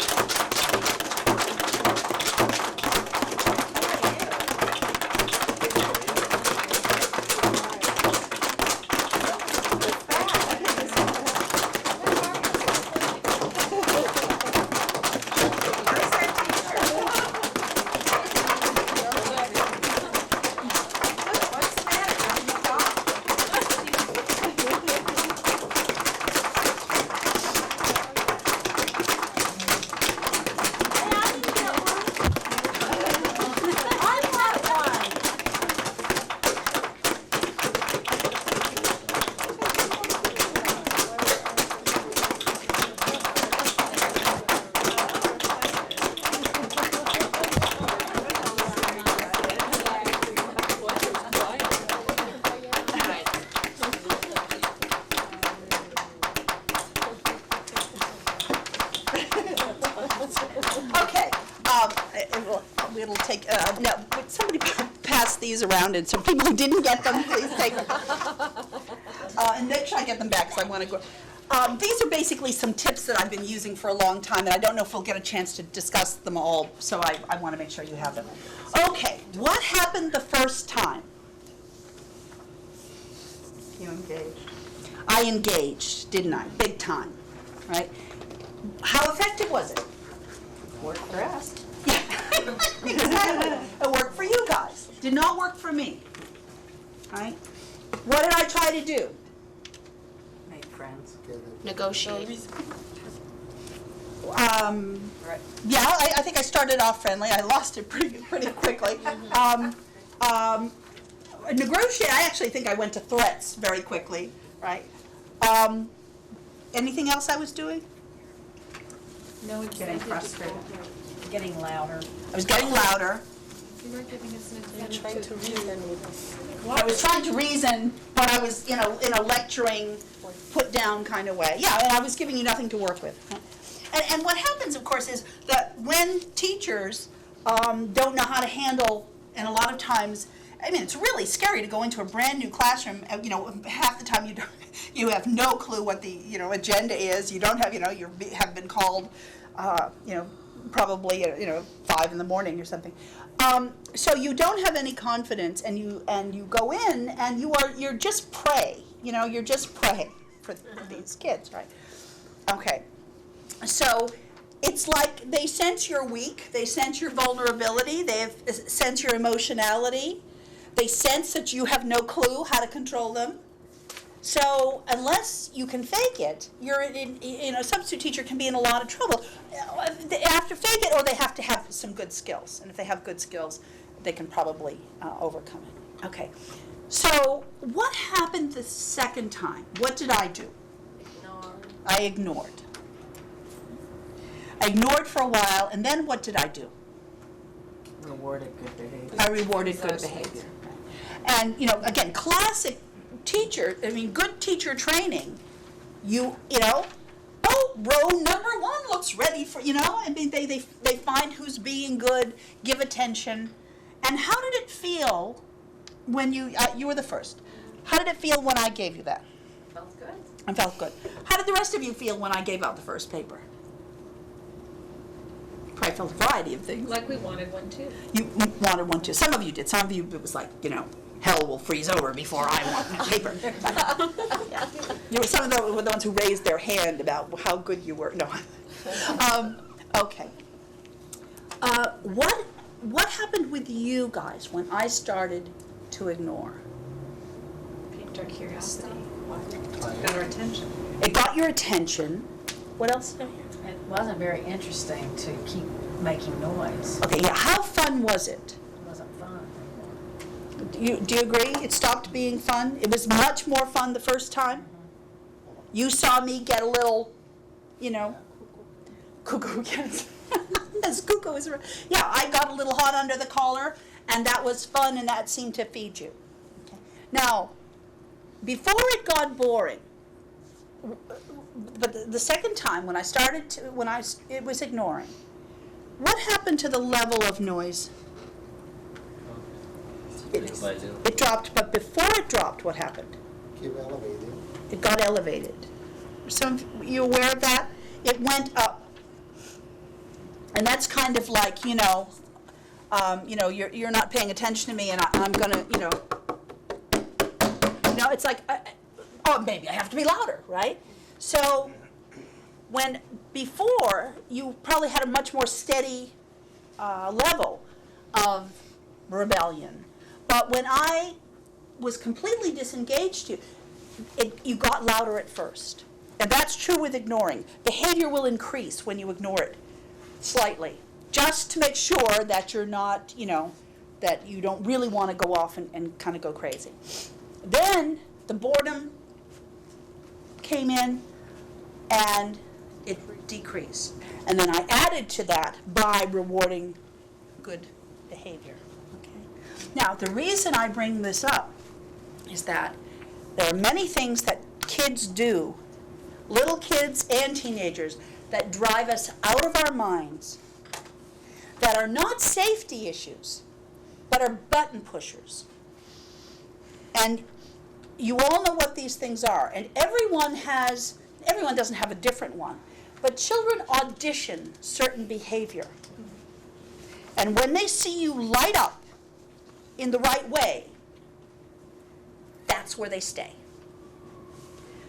somebody pass these around, and some people who didn't get them, please take them. And make sure I get them back, because I want to go. These are basically some tips that I've been using for a long time, and I don't know if we'll get a chance to discuss them all, so I want to make sure you have them. Okay, what happened the first time? You engaged. I engaged, didn't I? Big time, right? How effective was it? Worked for us. Yeah, exactly. It worked for you guys. Did not work for me, right? What did I try to do? Make friends. Negotiate. Yeah, I think I started off friendly. I lost it pretty quickly. Negotiate, I actually think I went to threats very quickly, right? Anything else I was doing? No, Getting frustrated. Getting louder. I was getting louder. You weren't giving us an example to I was trying to reason, but I was, in a lecturing, put down kind of way. Yeah, and I was giving you nothing to work with. And what happens, of course, is that when teachers don't know how to handle, and a lot of times, I mean, it's really scary to go into a brand new classroom. Half the time you have no clue what the agenda is. You don't have you have been called, probably 5 in the morning or something. So you don't have any confidence, and you go in and you're just prey. You're just prey for these kids, right? Okay, so it's like they sense you're weak, they sense your vulnerability, they sense your emotionality, they sense that you have no clue how to control them. So unless you can fake it, a substitute teacher can be in a lot of trouble. They have to fake it, or they have to have some good skills. And if they have good skills, they can probably overcome it. Okay. So what happened the second time? What did I do? I ignored. I ignored for a while, and then what did I do? Rewarded good behavior. I rewarded good behavior. And, again, classic teacher, good teacher training, row number 1 looks ready for, they find who's being good, give attention. And how did it feel when you were the first? How did it feel when I gave you that? Felt good. I felt good. How did the rest of you feel when I gave out the first paper? Probably felt a variety of things. Like we wanted one too. You wanted one too. Some of you did. Some of you, it was like, hell will freeze over before I want the paper. Some of them were the ones who raised their hand about how good you were. No. Okay. What happened with you guys when I started to ignore? Piqued our curiosity. Got our attention. It got your attention. What else did I hear? It wasn't very interesting to keep making noise. Okay, yeah. How fun was it? It wasn't fun anymore. Do you agree? It stopped being fun? It was much more fun the first time? You saw me get a little, cuckoo, yes. Yes, cuckoo is right. Yeah, I got a little hot under the collar, and that was fun, and that seemed to feed you. Okay. Now, before it got boring, but the second time when it was ignoring, what happened to the level of noise? It dropped, but before it dropped, what happened? Keep elevating. It got elevated. You aware of that? It went up. And that's kind of like, you're not paying attention to me, and I'm gonna, it's like, maybe I have to be louder, right? So when before you probably had a much more steady level of rebellion, but when I was completely disengaged, you got louder at first. And that's true with ignoring. Behavior will increase when you ignore it slightly, just to make sure that you're not, that you don't really want to go off and kind of go crazy. Then the boredom came in and it decreased. And then I added to that by rewarding good behavior. Okay. Now, the reason I bring this up is that there are many things that kids do, little kids and teenagers, that drive us out of our minds, that are not safety issues, but are button pushers. And you all know what these things are, and everyone doesn't have a different one, but children audition certain behavior. And when they see you light up in the right way, that's where they stay.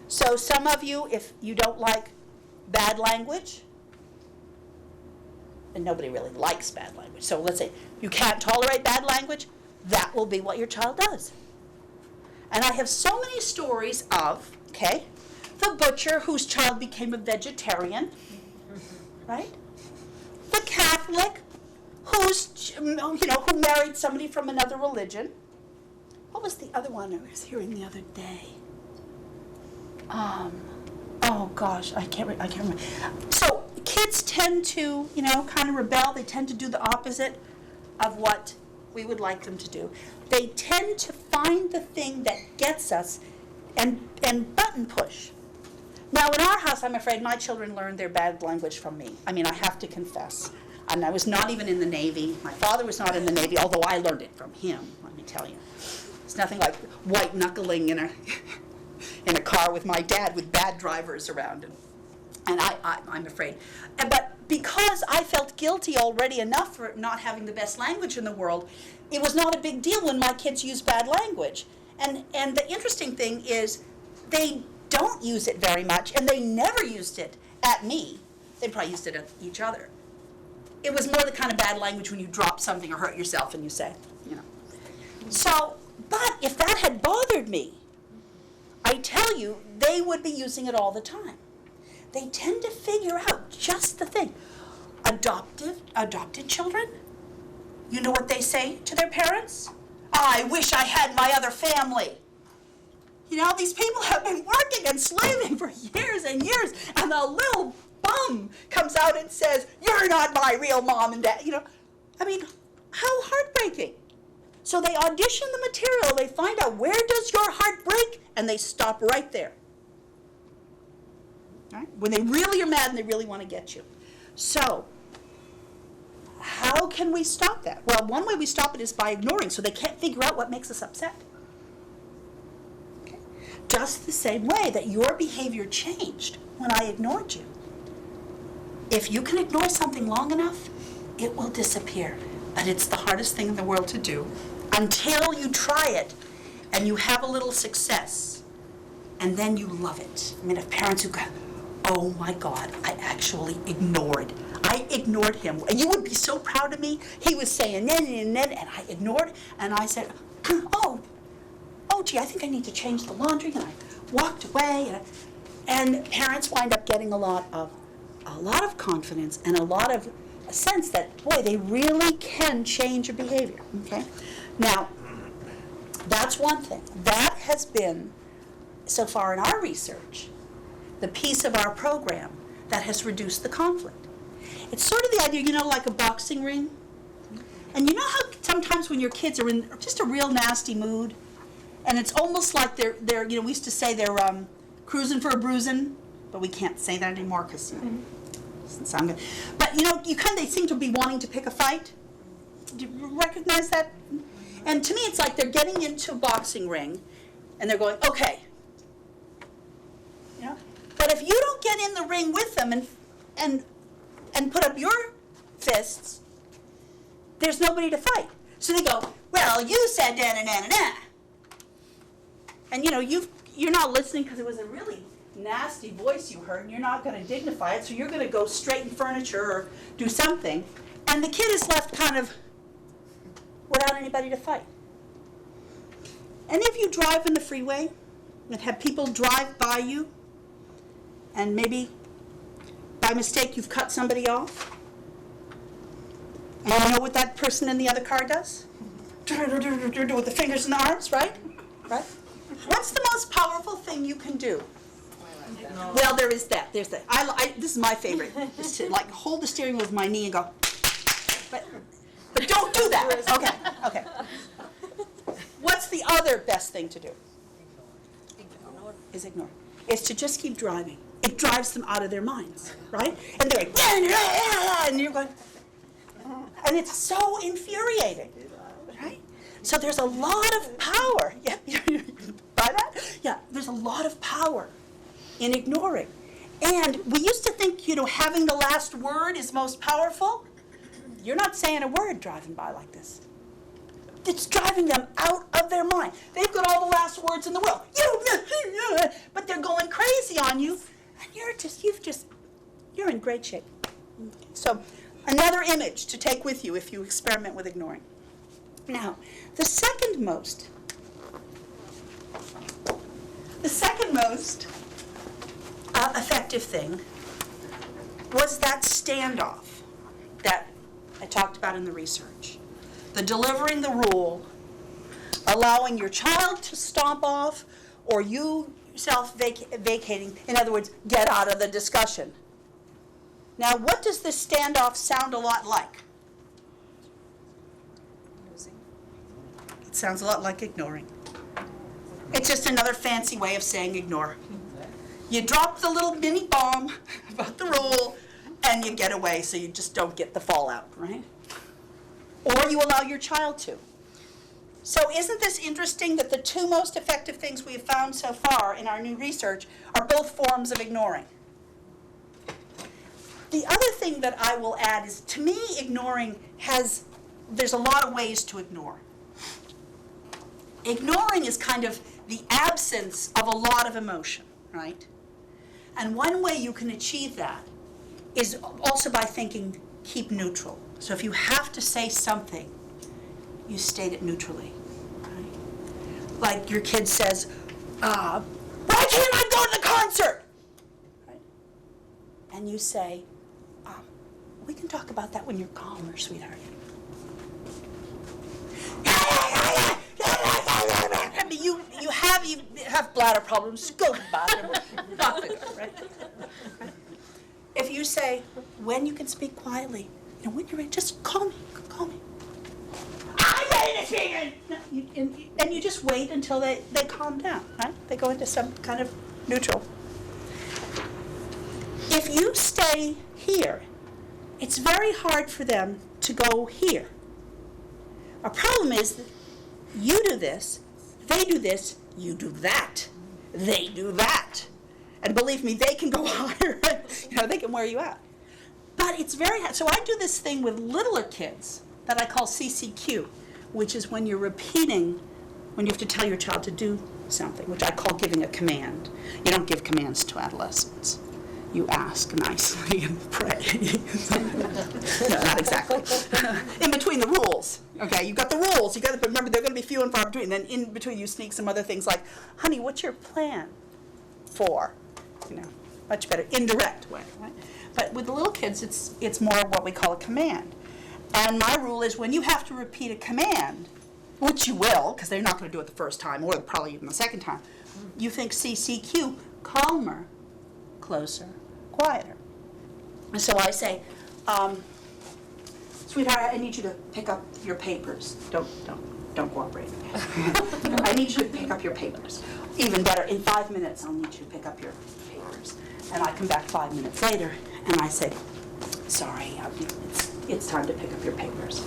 So some of you, if you don't like bad language, and nobody really likes bad language, so let's say you can't tolerate bad language, that will be what your child does. And I have so many stories of, the butcher whose child became a vegetarian, right? The Catholic who married somebody from another religion. What was the other one I was hearing the other day? Oh gosh, I can't remember. So kids tend to, kind of rebel. They tend to do the opposite of what we would like them to do. They tend to find the thing that gets us and button push. Now in our house, I'm afraid my children learned their bad language from me. I mean, I have to confess. And I was not even in the Navy. My father was not in the Navy, although I learned it from him, let me tell you. It's nothing like white knuckling in a car with my dad with bad drivers around him. And I'm afraid. But because I felt guilty already enough for not having the best language in the world, it was not a big deal when my kids used bad language. And the interesting thing is they don't use it very much, and they never used it at me. They probably used it at each other. It was more the kind of bad language when you drop something or hurt yourself and you say, So, but if that had bothered me, I tell you, they would be using it all the time. They tend to figure out just the thing. Adopted children, you know what they say to their parents? I wish I had my other family. These people have been working and slaving for years and years, and a little bum comes out and says, you're not my real mom and dad. I mean, how heartbreaking. So they audition the material, they find out where does your heart break, and they stop right there. Right? When they really are mad and they really want to get you. So, how can we stop that? Well, one way we stop it is by ignoring, so they can't figure out what makes us upset. Okay? Just the same way that your behavior changed when I ignored you. If you can ignore something long enough, it will disappear. But it's the hardest thing in the world to do until you try it and you have a little success. And then you love it. I mean, if parents who go, oh my God, I actually ignored. I ignored him. And you would be so proud of me. He was saying, and I ignored, and I said, oh gee, I think I need to change the laundry, and I walked away. And parents wind up getting a lot of confidence and a lot of a sense that, boy, they really can change your behavior, okay? Now, that's one thing. That has been, so far in our research, the piece of our program that has reduced the conflict. It's sort of the idea, like a boxing ring. And you know how sometimes when your kids are in just a real nasty mood, and it's almost like they're we used to say they're cruising for a bruising, but we can't say that anymore because doesn't sound good. But they seem to be wanting to pick a fight. Do you recognize that? And to me, it's like they're getting into a boxing ring, and they're going, okay. But if you don't get in the ring with them and put up your fists, there's nobody to fight. So they go, well, you said da-na-na-na-na. And you're not listening because it was a really nasty voice you heard, and you're not going to dignify it, so you're going to go straighten furniture or do something. And the kid is left kind of without anybody to fight. And if you drive in the freeway and have people drive by you, and maybe by mistake you've cut somebody off, and you know what that person in the other car does? With the fingers and the arms, right? Right? What's the most powerful thing you can do? Well, there is that. There's that. This is my favorite. Is to hold the steering wheel with my knee and go. But don't do that. Okay. What's the other best thing to do? Ignore. Is to just keep driving. It drives them out of their minds, right? And they're like, and you're going, and it's so infuriating, right? So there's a lot of power. Yeah, buy that? Yeah, there's a lot of power in ignoring. And we used to think, having the last word is most powerful. You're not saying a word driving by like this. It's driving them out of their mind. They've got all the last words in the world. But they're going crazy on you, and you're in great shape. So another image to take with you if you experiment with ignoring. Now, the second most effective thing was that standoff that I talked about in the research. The delivering the rule, allowing your child to stomp off, or you yourself vacating, in other words, get out of the discussion. Now, what does this standoff sound a lot like? It sounds a lot like ignoring. It's just another fancy way of saying ignore. You drop the little mini bomb about the rule, and you get away so you just don't get the fallout, right? Or you allow your child to. So isn't this interesting that the two most effective things we have found so far in our new research are both forms of ignoring? The other thing that I will add is, to me, ignoring there's a lot of ways to ignore. Ignoring is kind of the absence of a lot of emotion, right? And one way you can achieve that is also by thinking, keep neutral. So if you have to say something, you state it neutrally. Right? Like your kid says, why can't I go to the concert? Right? And you say, we can talk about that when you're calmer, sweetheart. You have bladder problems, go to the bathroom. Right? If you say, when you can speak quietly, when you're ready, just call me. I'm ready to speak. And you just wait until they calm down, right? They go into some kind of neutral. If you stay here, it's very hard for them to go here. Our problem is that you do this, they do this, you do that, they do that. And believe me, they can go higher. They can wear you out. But it's very hard. So I do this thing with littler kids that I call CCQ, which is when you're repeating, when you have to tell your child to do something, which I call giving a command. You don't give commands to adolescents. You ask nicely and pray. No, not exactly. In between the rules. Okay, you've got the rules. You got to remember they're going to be few and far between. Then in between you sneak some other things like, honey, what's your plan for? Much better indirect way. Right? But with the little kids, it's more what we call a command. And my rule is when you have to repeat a command, which you will, because they're not going to do it the first time or probably even the second time, you think CCQ, calmer, closer, quieter. And so I say, sweetheart, I need you to pick up your papers. Don't cooperate. I need you to pick up your papers. Even better, in 5 minutes, I'll need you to pick up your papers. And I come back 5 minutes later, and I say, sorry, it's time to pick up your papers.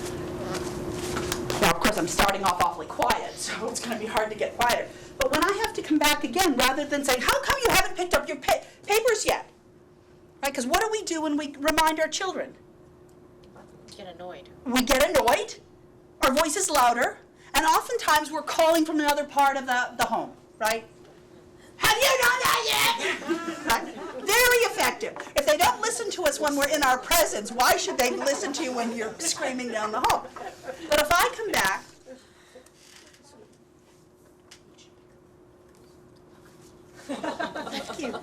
Now, of course, I'm starting off awfully quiet, so it's going to be hard to get quieter. But when I have to come back again, rather than saying, how come you haven't picked up your papers yet? Right? Because what do we do when we remind our children? Get annoyed. We get annoyed. Our voice is louder. And oftentimes we're calling from another part of the home, right? Have you done that yet? Right? Very effective. If they don't listen to us when we're in our presence, why should they listen to you when you're screaming down the hall? But if I come back, thank you.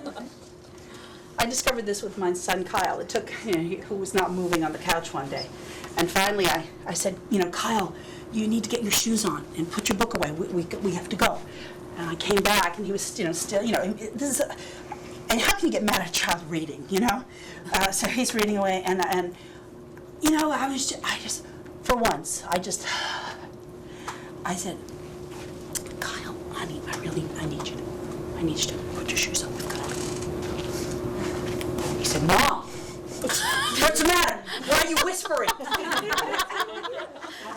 I discovered this with my son Kyle. It took, who was not moving on the couch one day. And finally I said, Kyle, you need to get your shoes on and put your book away. We have to go. And I came back and he was, still, this is, and how can you get mad at a child reading, So he's reading away and I just, for once, I said, Kyle, honey, I need you to put your shoes on. We've got to go. He said, Mom, what's the matter? Why are you whispering? And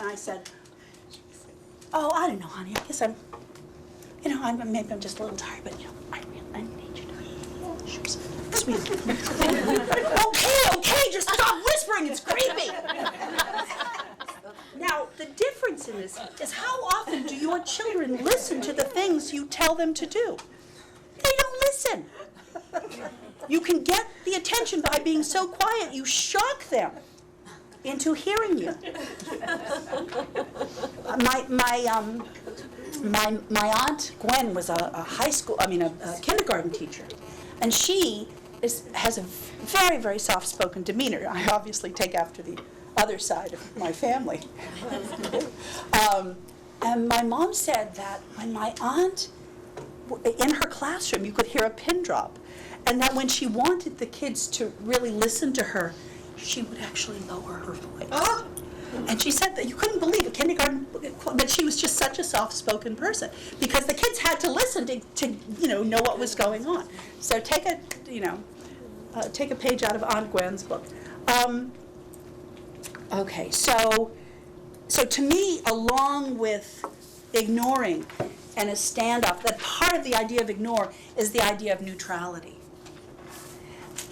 I said, oh, I don't know, honey, I guess maybe I'm just a little tired, but I need you to, sweet. Okay, just stop whispering, it's creepy. Now, the difference in this is how often do your children listen to the things you tell them to do? They don't listen. You can get the attention by being so quiet, you shock them into hearing you. My aunt Gwen was a kindergarten teacher, and she has a very, very soft-spoken demeanor. I obviously take after the other side of my family. And my mom said that when my aunt, in her classroom, you could hear a pin drop, and that when she wanted the kids to really listen to her, she would actually lower her voice. Oh. And she said that you couldn't believe it, kindergarten, that she was just such a soft-spoken person, because the kids had to listen to know what was going on. So take a page out of Aunt Gwen's book. Okay, so to me, along with ignoring and a standoff, that part of the idea of ignore is the idea of neutrality.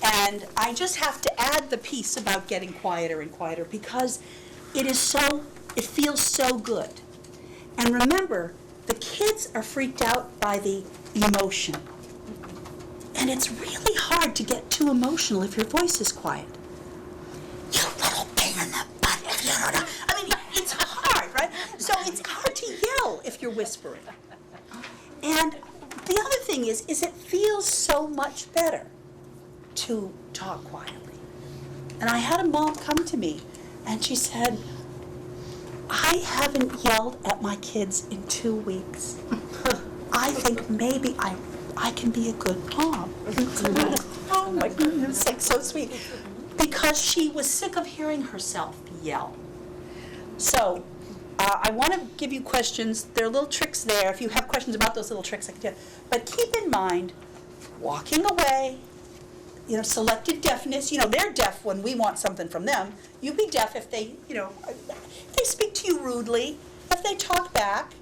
And I just have to add the piece about getting quieter and quieter, because it feels so good. And remember, the kids are freaked out by the emotion. And it's really hard to get too emotional if your voice is quiet. You little pain in the butt. I mean, it's hard, right? So it's hard to yell if you're whispering. And the other thing is it feels so much better to talk quietly. And I had a mom come to me, and she said, I haven't yelled at my kids in 2 weeks. I think maybe I can be a good mom. Oh my goodness, it's like so sweet. Because she was sick of hearing herself yell. So I want to give you questions. There are little tricks there. If you have questions about those little tricks, I can tell you. But keep in mind, walking away, selective deafness. They're deaf when we want something from them. You be deaf if they, if they speak to you rudely, if they talk back,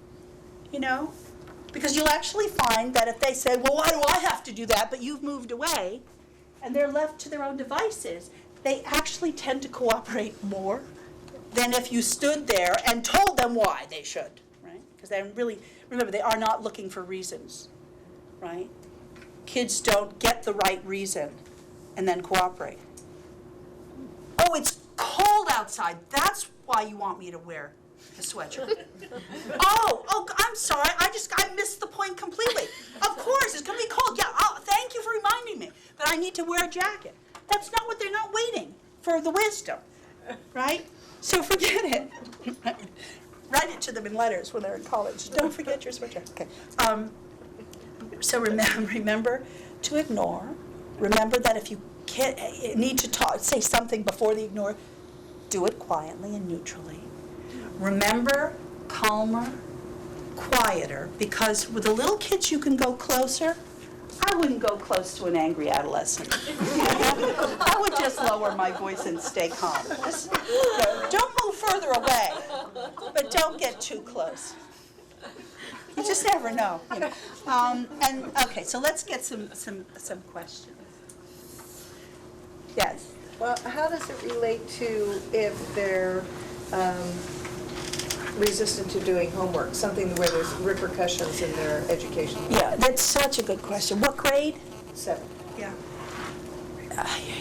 because you'll actually find that if they say, well, why do I have to do that, but you've moved away, and they're left to their own devices, they actually tend to cooperate more than if you stood there and told them why they should, right? Because remember, they are not looking for reasons, right? Kids don't get the right reason and then cooperate. Oh, it's cold outside. That's why you want me to wear a sweatshirt. Oh, I'm sorry. I missed the point completely. Of course, it's going to be cold. Yeah, thank you for reminding me. But I need to wear a jacket. That's not what they're not waiting for the wisdom, right? So forget it. Write it to them in letters when they're in college. Don't forget your sweatshirt. Okay. So remember to ignore. Remember that if you need to say something before the ignore, do it quietly and neutrally. Remember, calmer, quieter, because with the little kids you can go closer. I wouldn't go close to an angry adolescent. I would just lower my voice and stay calm. Don't move further away, but don't get too close. You just never know. And okay, so let's get some questions. Yes. Well, how does it relate to if they're resistant to doing homework, something where there's repercussions in their education? Yeah, that's such a good question. What grade? 7. Yeah.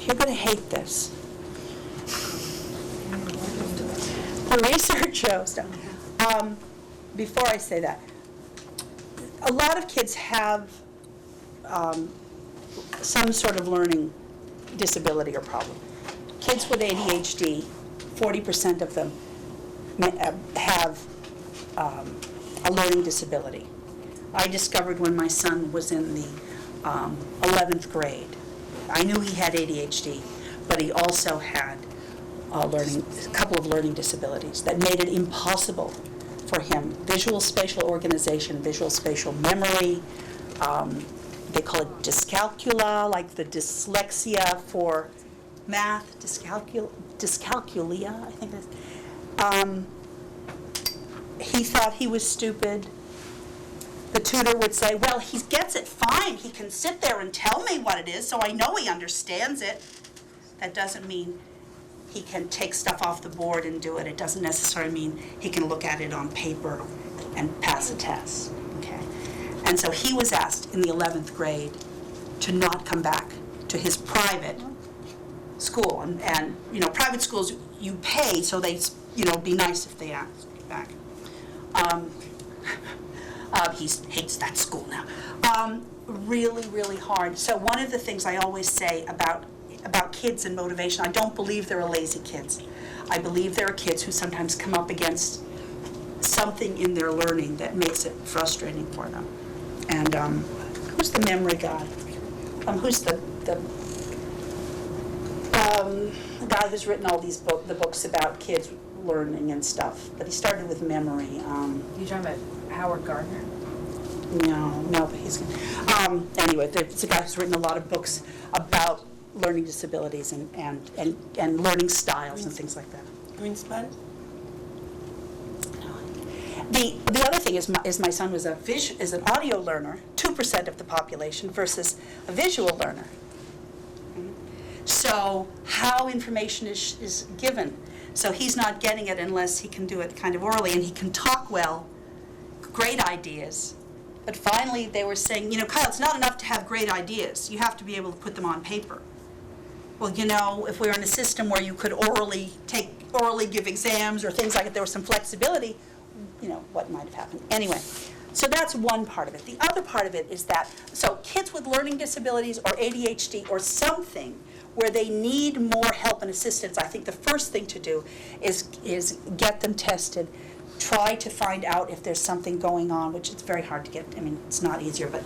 You're going to hate this. The research shows, before I say that, a lot of kids have some sort of learning disability or problem. Kids with ADHD, 40% of them have a learning disability. I discovered when my son was in the 11th grade. I knew he had ADHD, but he also had a couple of learning disabilities that made it impossible for him. Visual spatial organization, visual spatial memory, they call it dyscalculia, like the dyslexia for math, dyscalculia, I think that's. he thought he was stupid. The tutor would say, well, he gets it fine. He can sit there and tell me what it is, so I know he understands it. That doesn't mean he can take stuff off the board and do it. It doesn't necessarily mean he can look at it on paper and pass a test, okay? And so he was asked in the 11th grade to not come back to his private school. And you know, private schools, you pay, so they, you know, be nice if they ask back. He hates that school now. Really, really hard. So one of the things I always say about kids and motivation, I don't believe there are lazy kids. I believe there are kids who sometimes come up against something in their learning that makes it frustrating for them. And who's the memory guy? Who's the guy who's written all these the books about kids learning and stuff? But he started with memory. You talking about Howard Gardner? No, but he's anyway. There's a guy who's written a lot of books about learning disabilities and learning styles and things like that. Greenspan? The other thing is my son was is an audio learner, 2% of the population, versus a visual learner. So how information is given. So he's not getting it unless he can do it kind of orally, and he can talk well, great ideas. But finally they were saying, you know, Kyle, it's not enough to have great ideas. You have to be able to put them on paper. Well, you know, if we were in a system where you could orally give exams or things like that, there was some flexibility, you know, what might have happened. Anyway, so that's one part of it. The other part of it is that, so kids with learning disabilities or ADHD or something where they need more help and assistance, I think the first thing to do is get them tested, try to find out if there's something going on, which it's very hard to get. I mean, it's not easier, but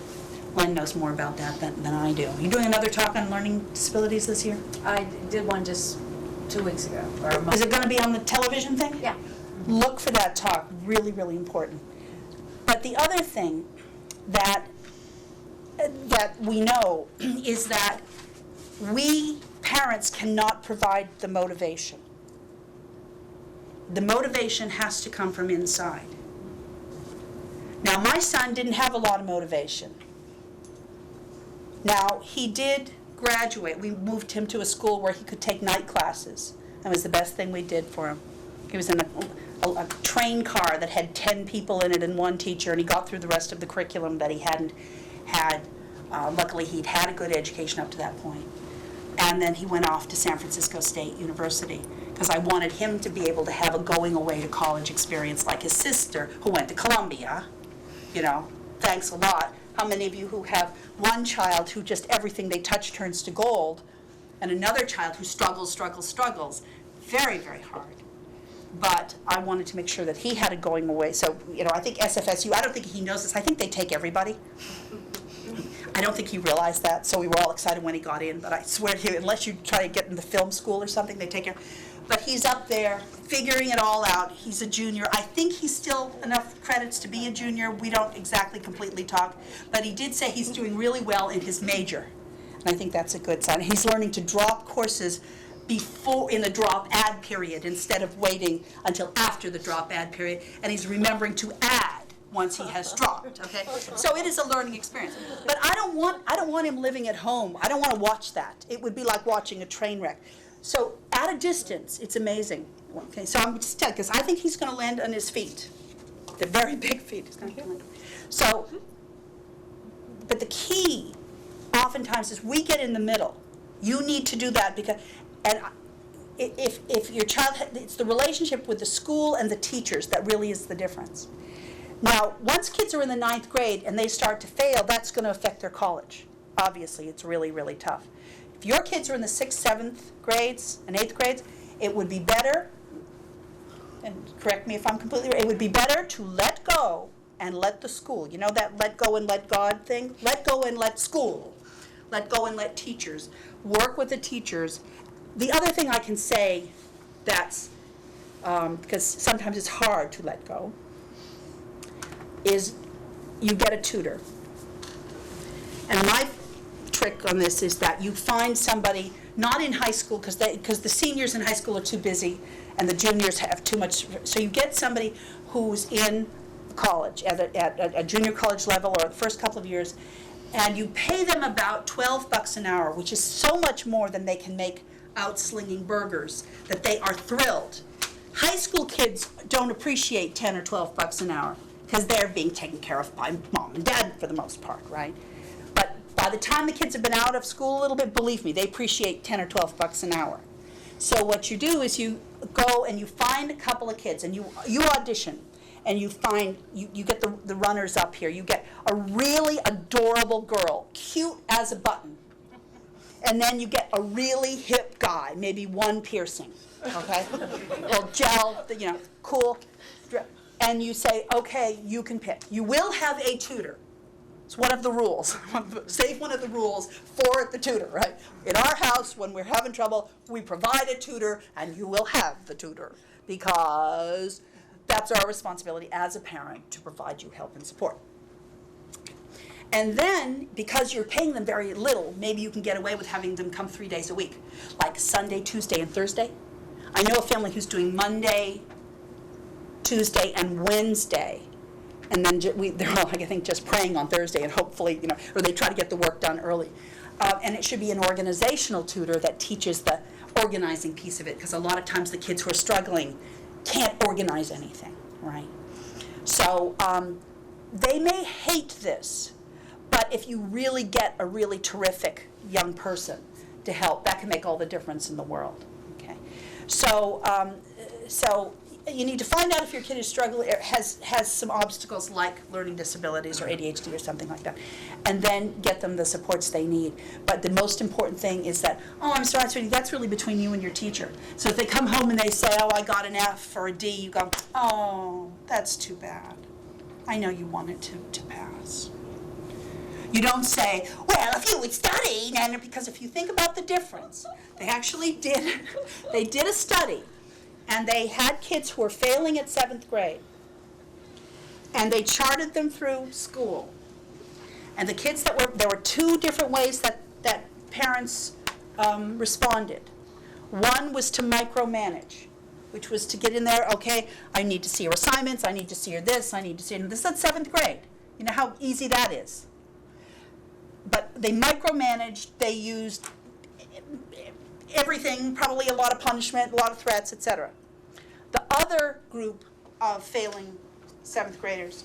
Len knows more about that than I do. Are you doing another talk on learning disabilities this year? I did one just 2 weeks ago, or a month. Is it going to be on the television thing? Yeah. Look for that talk, really, really important. But the other thing that we know is that we parents cannot provide the motivation. The motivation has to come from inside. Now, my son didn't have a lot of motivation. Now, he did graduate. We moved him to a school where he could take night classes. That was the best thing we did for him. He was in a train car that had 10 people in it and one teacher, and he got through the rest of the curriculum that he hadn't had. Luckily, he'd had a good education up to that point. And then he went off to San Francisco State University because I wanted him to be able to have a going away to college experience like his sister, who went to Columbia. You know, thanks a lot. How many of you who have one child who just everything they touch turns to gold, and another child who struggles? Very, very hard. But I wanted to make sure that he had a going away. So, you know, I think SFSU, I don't think he knows this. I think they take everybody. I don't think he realized that, so we were all excited when he got in. But I swear to you, unless you try to get in the film school or something, they take him. But he's up there figuring it all out. He's a junior. I think he's still enough credits to be a junior. We don't exactly completely talk. But he did say he's doing really well in his major. And I think that's a good sign. He's learning to drop courses before in the drop add period instead of waiting until after the drop add period. And he's remembering to add once he has dropped, okay? So it is a learning experience. But I don't want him living at home. I don't want to watch that. It would be like watching a train wreck. So at a distance, it's amazing. Okay, so I'm just telling, because I think he's going to land on his feet. The very big feet. He's going to land. So, but the key oftentimes is we get in the middle. You need to do that because, and if your child, it's the relationship with the school and the teachers that really is the difference. Now, once kids are in the 9th grade and they start to fail, that's going to affect their college. Obviously, it's really, really tough. If your kids are in the 6th, 7th grades and 8th grades, it would be better, and correct me if I'm completely right, it would be better to let go and let the school, you know that let go and let God thing? Let go and let school. Let go and let teachers. Work with the teachers. The other thing I can say that's, because sometimes it's hard to let go, is you get a tutor. And my trick on this is that you find somebody, not in high school, because the seniors in high school are too busy and the juniors have too much, so you get somebody who's in college, at a junior college level or the first couple of years, and you pay them about $12 an hour, which is so much more than they can make out slinging burgers, that they are thrilled. High school kids don't appreciate 10 or 12 bucks an hour because they're being taken care of by mom and dad for the most part, right? But by the time the kids have been out of school a little bit, believe me, they appreciate 10 or 12 bucks an hour. So what you do is you go and you find a couple of kids and you audition, and you find, you get the runners up here. You get a really adorable girl, cute as a button. And then you get a really hip guy, maybe one piercing, okay? A little gel, cool. And you say, okay, you can pick. You will have a tutor. It's one of the rules. Save one of the rules for the tutor, right? In our house, when we're having trouble, we provide a tutor, and you will have the tutor, because that's our responsibility as a parent to provide you help and support. And then, because you're paying them very little, maybe you can get away with having them come 3 days a week, like Sunday, Tuesday, and Thursday. I know a family who's doing Monday, Tuesday, and Wednesday, and then they're all, I think, just praying on Thursday, and hopefully, or they try to get the work done early. And it should be an organizational tutor that teaches the organizing piece of it, because a lot of times the kids who are struggling can't organize anything, right? So they may hate this, but if you really get a really terrific young person to help, that can make all the difference in the world, okay? So you need to find out if your kid is struggling, or has some obstacles like learning disabilities or ADHD or something like that, and then get them the supports they need. But the most important thing is that, oh, I'm sorry, sweetie, that's really between you and your teacher. So if they come home and they say, oh, I got an F or a D, you go, oh, that's too bad. I know you wanted to pass. You don't say, well, if you would study, and because if you think about the difference, they actually did, they did a study, and they had kids who were failing at 7th grade, and they charted them through school. And the kids there were 2 different ways that parents responded. One was to micromanage, which was to get in there, okay, I need to see your assignments, I need to see your this, I need to see your this. That's 7th grade. You know how easy that is. But they micromanaged, they used everything, probably a lot of punishment, a lot of threats, etc. The other group of failing 7th graders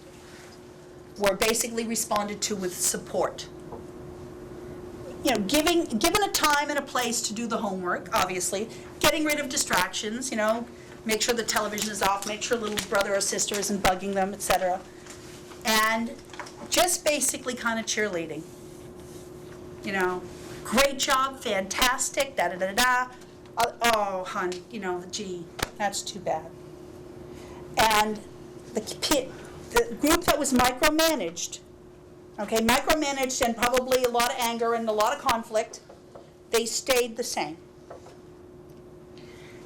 were basically responded to with support. Given a time and a place to do the homework, obviously, getting rid of distractions, make sure the television is off, make sure little brother or sister isn't bugging them, etc. And just basically kind of cheerleading. Great job, fantastic, da-da-da-da. Oh, hon, gee, that's too bad. And the group that was micromanaged, and probably a lot of anger and a lot of conflict, they stayed the same.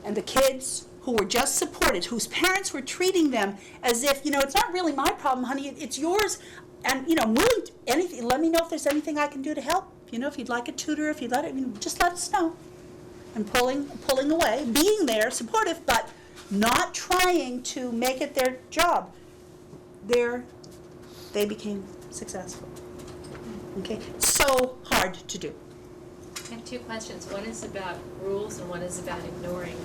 And the kids who were just supported, whose parents were treating them as if, it's not really my problem, honey, it's yours. And, I'm willing to, anything, let me know if there's anything I can do to help. If you'd like a tutor, if you'd just let us know. And pulling away, being there, supportive, but not trying to make it their job. They became successful. Okay? So hard to do. I have 2 questions. One is about rules and one is about ignoring.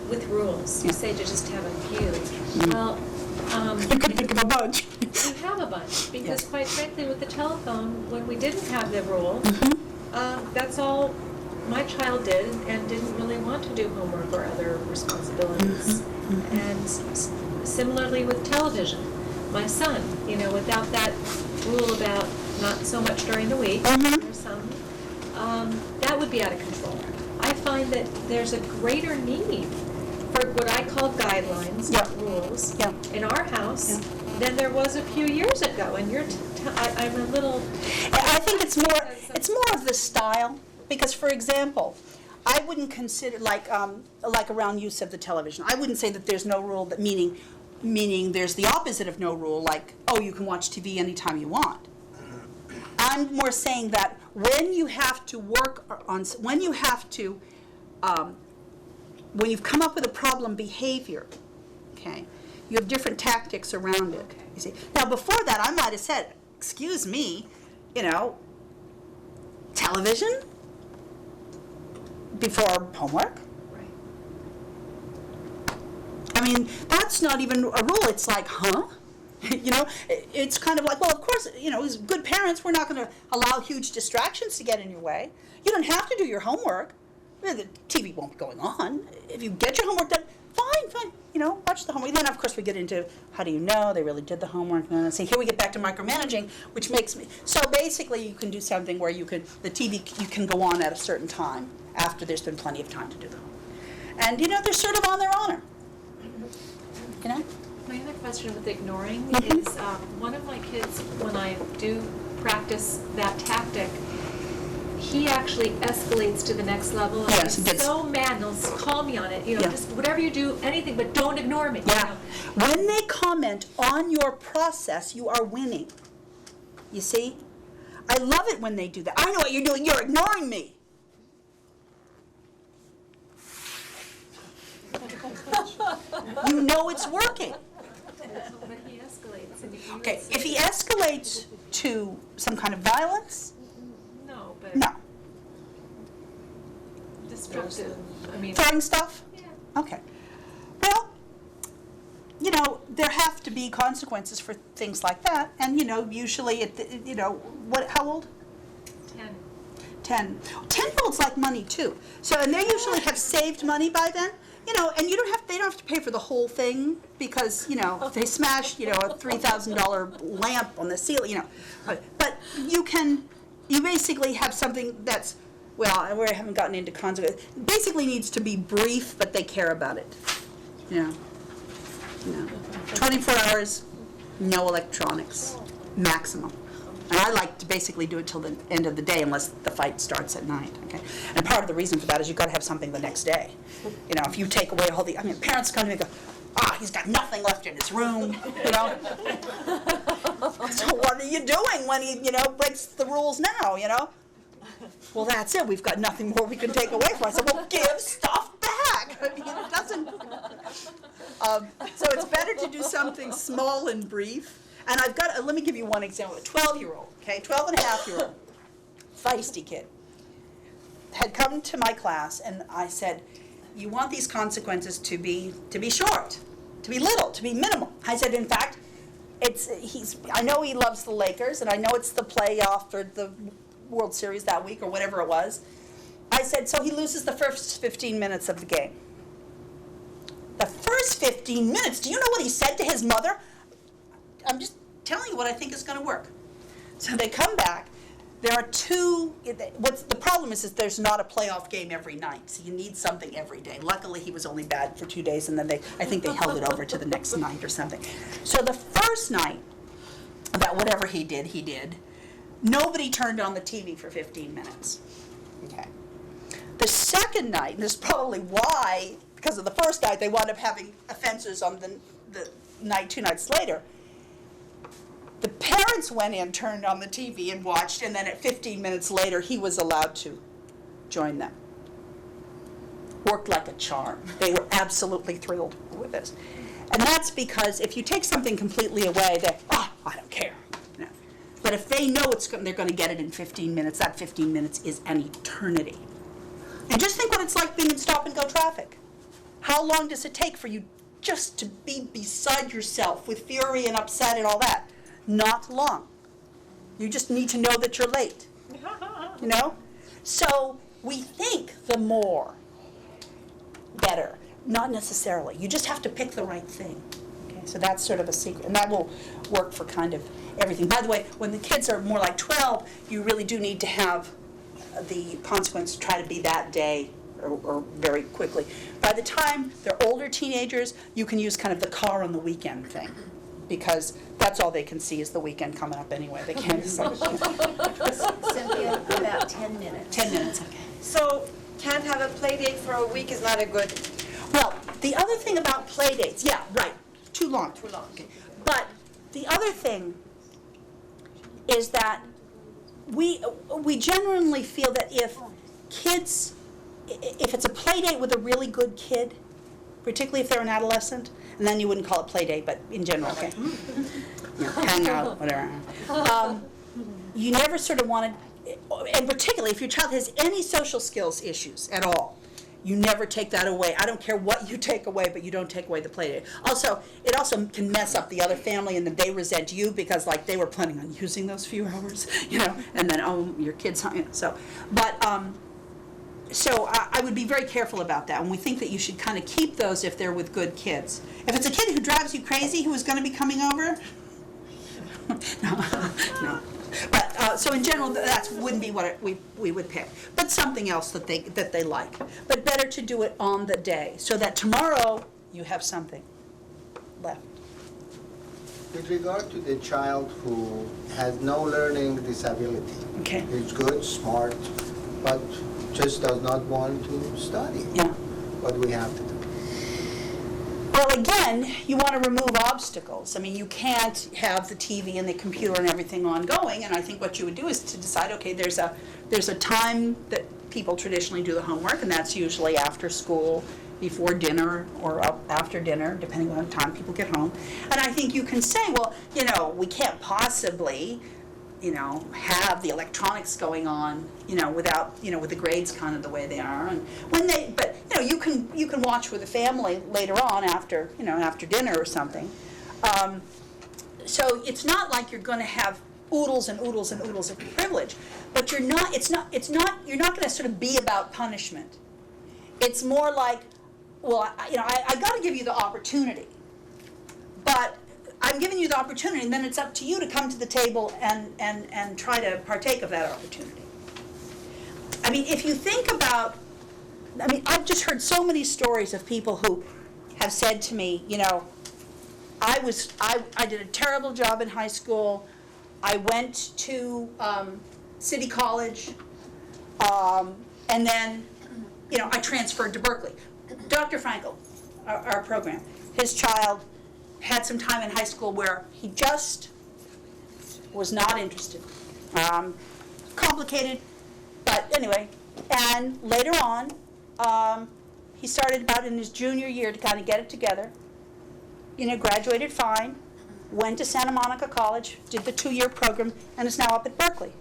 With rules, you say to just have a few. Well, you could think of a bunch. You have a bunch, because quite frankly, with the telephone, when we didn't have the rule, that's all my child did and didn't really want to do homework or other responsibilities. And similarly with television, my son, without that rule about not so much during the week, or some, that would be out of control. I find that there's a greater need for what I call guidelines, not rules, in our house than there was a few years ago. And I'm a little. I think it's more of the style, because, for example, I wouldn't consider like around use of the television. I wouldn't say that there's no rule, that meaning there's the opposite of no rule, like, oh, you can watch TV anytime you want. I'm more saying that when you have to work on, when you've come up with a problem behavior, okay, You have different tactics around it, you see. Now, before that, I might have said, excuse me, television before homework? Right. I mean, that's not even a rule. It's like, huh? It's kind of like, well, of course, as good parents, we're not going to allow huge distractions to get in your way. You don't have to do your homework. The TV won't be going on. If you get your homework done, fine, watch the homework. Then, of course, we get into how do you know they really did the homework. And see, here we get back to micromanaging, which makes me, so basically you can do something where the TV, you can go on at a certain time after there's been plenty of time to do the homework. And, they're sort of on their honor. My other question with ignoring Mhm. is, one of my kids, when I do practice that tactic, he actually escalates to the next level. And Yes, he's gets- so mad, and he'll call me on it, Yeah. just whatever you do, anything, but don't ignore me. Yeah. When they comment on your process, you are winning. You see? I love it when they do that. I know what you're doing. You're ignoring me. You know it's working. But he escalates, and you Okay, if he escalates to some kind of violence, No, but no. destructive, I mean. Throwing stuff? Yeah. Okay. Well, there have to be consequences for things like that. And, usually, how old? 10. 10. 10-year-olds like money too. So, and they usually have saved money by then. And they don't have to pay for the whole thing because, if they smash, a $3,000 lamp on the ceiling, But you basically have something that's, well, we haven't gotten into consequences. Basically needs to be brief, but they care about it. 24 hours, no electronics, maximum. And I like to basically do it till the end of the day unless the fight starts at night, okay? And part of the reason for that is you've got to have something the next day. If you take away all parents come to me and go, he's got nothing left in his room, So what are you doing when he, breaks the rules now, Well, that's it. We've got nothing more we can take away from it. I said, well, give stuff back. It doesn't. So it's better to do something small and brief. And let me give you one example. A 12-year-old, okay, 12-and-a-half-year-old, feisty kid, had come to my class, and I said, you want these consequences to be short, to be little, to be minimal. I said, in fact, I know he loves the Lakers, and I know it's the playoff or the World Series that week or whatever it was. I said, so he loses the first 15 minutes of the game. The first 15 minutes, do you know what he said to his mother? I'm just telling you what I think is going to work. So they come back. There are what's the problem is there's not a playoff game every night, so you need something every day. Luckily, he was only bad for 2 days, and then I think they held it over to the next night or something. So the first night, about whatever he did, nobody turned on the TV for 15 minutes. Okay. The second night, and this is probably why, because of the first night, they wound up having offenses on the night, 2 nights later. The parents went in, turned on the TV and watched, and then at 15 minutes later, he was allowed to join them. Worked like a charm. They were absolutely thrilled with this. And that's because if you take something completely away, I don't care. But if they know they're going to get it in 15 minutes, that 15 minutes is an eternity. And just think what it's like being in stop-and-go traffic. How long does it take for you just to be beside yourself with fury and upset and all that? Not long. You just need to know that you're late. So we think the more, better. Not necessarily. You just have to pick the right thing. Okay, so that's sort of a secret. And that will work for kind of everything. By the way, when the kids are more like 12, you really do need to have the consequence try to be that day or very quickly. By the time they're older teenagers, you can use kind of the car on the weekend thing, because that's all they can see is the weekend coming up anyway. They can't decide. Cynthia, about 10 minutes. 10 minutes, okay. So can't have a play date for a week is not a good, Well, the other thing about play dates, yeah, right, too long. too long. Okay. But the other thing is that we genuinely feel that if it's a play date with a really good kid, particularly if they're an adolescent, And then you wouldn't call it play date, but in general, okay. Yeah, hang out, whatever. You never sort of wanted, and particularly if your child has any social skills issues at all, you never take that away. I don't care what you take away, but you don't take away the play date. Also, it also can mess up the other family, and then they resent you because, like, they were planning on using those few hours, and then, oh, your kid's, so. But, so I would be very careful about that, and we think that you should kind of keep those if they're with good kids. If it's a kid who drives you crazy who is going to be coming over, no. But, so in general, that wouldn't be what we would pick. But something else that they like. But better to do it on the day, so that tomorrow you have something left. With regard to the child who has no learning disability, Okay. is good, smart, but just does not want to study, Yeah. what do we have to do? Well, again, you want to remove obstacles. I mean, you can't have the TV and the computer and everything ongoing, and I think what you would do is to decide, okay, there's a time that people traditionally do the homework, and that's usually after school, before dinner, or after dinner, depending on the time people get home. And I think you can say, well, we can't possibly, have the electronics going on, without, with the grades kind of the way they are. And but you can watch with the family later on after, after dinner or something. So it's not like you're going to have oodles and oodles and oodles of privilege, but you're not going to sort of be about punishment. It's more like, well, I got to give you the opportunity, but I'm giving you the opportunity, and then it's up to you to come to the table and try to partake of that opportunity. I mean, if you think about, I've just heard so many stories of people who have said to me, I did a terrible job in high school. I went to City College, and then, I transferred to Berkeley. Dr. Frankel, our program, his child had some time in high school where he just was not interested. Complicated, but anyway. And later on, he started about in his junior year to kind of get it together. Graduated fine, went to Santa Monica College, did the 2-year program, and is now up at Berkeley.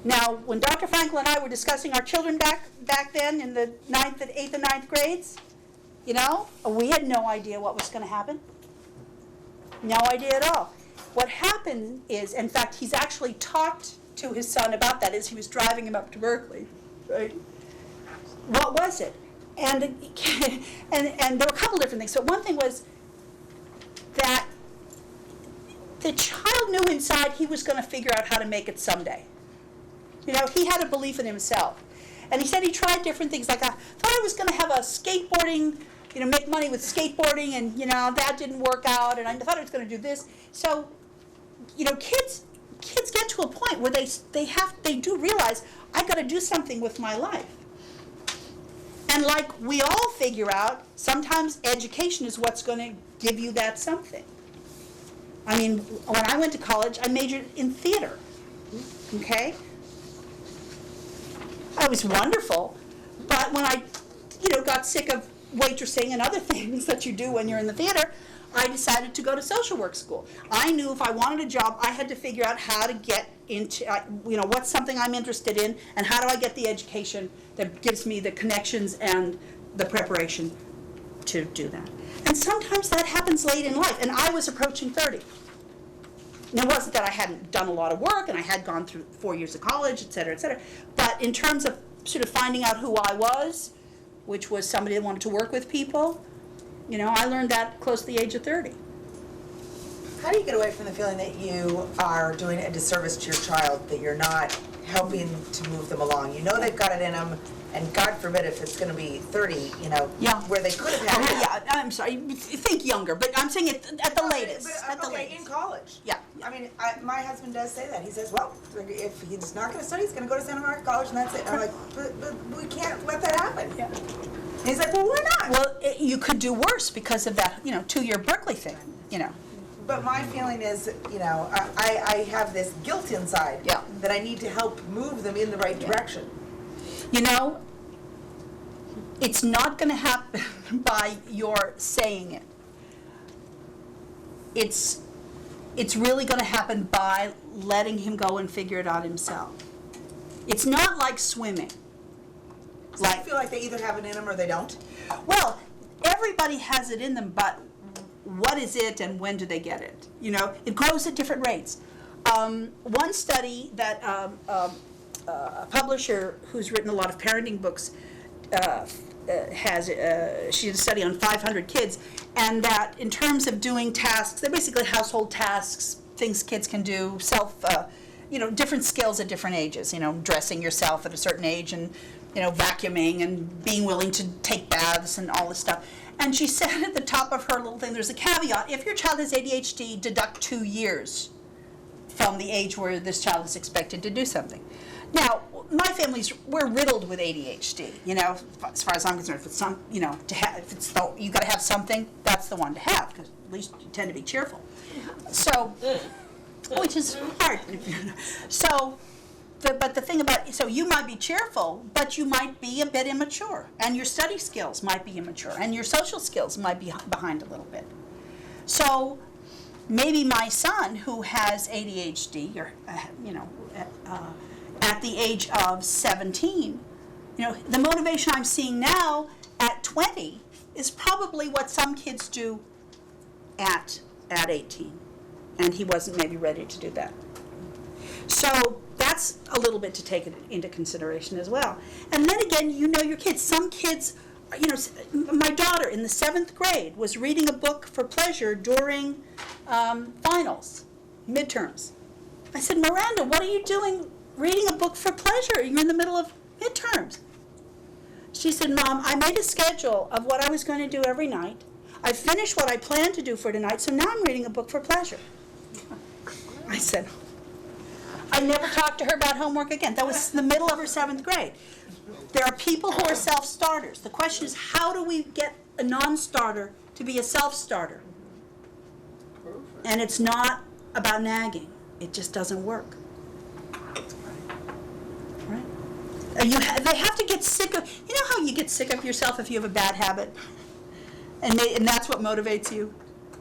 Now, when Dr. Frankel and I were discussing our children back then in the 8th and 9th grades, we had no idea what was going to happen. No idea at all. What happened is, in fact, he's actually talked to his son about that as he was driving him up to Berkeley. Right? What was it? And there were a couple different things. So one thing was that the child knew inside he was going to figure out how to make it someday. He had a belief in himself. And he said he tried different things. Like, I thought I was going to have a skateboarding, make money with skateboarding, and, that didn't work out, and I thought I was going to do this. So, kids get to a point where they do realize, I got to do something with my life. And like we all figure out, sometimes education is what's going to give you that something. When I went to college, I majored in theater, okay? It was wonderful, but when I, got sick of waitressing and other things that you do when you're in the theater, I decided to go to social work school. I knew if I wanted a job, I had to figure out how to get into, what's something I'm interested in, and how do I get the education that gives me the connections and the preparation to do that. And sometimes that happens late in life, and I was approaching 30. And it wasn't that I hadn't done a lot of work, and I had gone through 4 years of college, et cetera, but in terms of sort of finding out who I was, which was somebody that wanted to work with people, I learned that close to the age of 30. How do you get away from the feeling that you are doing a disservice to your child, that you're not helping to move them along? They've got it in them, and God forbid if it's going to be 30, Yeah. where they could have had it. Yeah, I'm sorry, think younger, but I'm saying it at the latest. But, okay, in college. Yeah. My husband does say that. He says, well, if he's not going to study, he's going to go to Santa Monica College, and that's it. I'm like, but we can't let that happen. Yeah. And he's like, well, why not? Well, you could do worse because of that, 2-year Berkeley thing, But my feeling is, I have this guilt inside Yeah. that I need to help move them in the right direction. it's not going to happen by your saying it. It's really going to happen by letting him go and figure it out himself. It's not like swimming. So I feel like they either have it in them or they don't. Well, everybody has it in them, but what is it and when do they get it? You know, it grows at different rates. One study that a publisher who's written a lot of parenting books she did a study on 500 kids, and that in terms of doing tasks, they're basically household tasks, things kids can do, different skills at different ages, dressing yourself at a certain age and, vacuuming and being willing to take baths and all this stuff. And she said at the top of her little thing, there's a caveat, if your child has ADHD, deduct 2 years from the age where this child is expected to do something. Now, my family's, we're riddled with ADHD, as far as I'm concerned. If it's you got to have something, that's the one to have, because at least you tend to be cheerful. So, which is hard. But the thing about, so you might be cheerful, but you might be a bit immature, and your study skills might be immature, and your social skills might be behind a little bit. So, maybe my son, who has ADHD, or at the age of 17, the motivation I'm seeing now at 20 is probably what some kids do at 18, and he wasn't maybe ready to do that. So that's a little bit to take it into consideration as well. And then again, your kids. Some kids, my daughter in the 7th grade was reading a book for pleasure during finals, midterms. I said, Miranda, what are you doing reading a book for pleasure? You're in the middle of midterms. She said, Mom, I made a schedule of what I was going to do every night. I finished what I planned to do for tonight, so now I'm reading a book for pleasure. I said, I never talked to her about homework again. That was the middle of her 7th grade. There are people who are self-starters. The question is, how do we get a non-starter to be a self-starter? And it's not about nagging. It just doesn't work. Right? They have to get sick of, how you get sick of yourself if you have a bad habit? And that's what motivates you?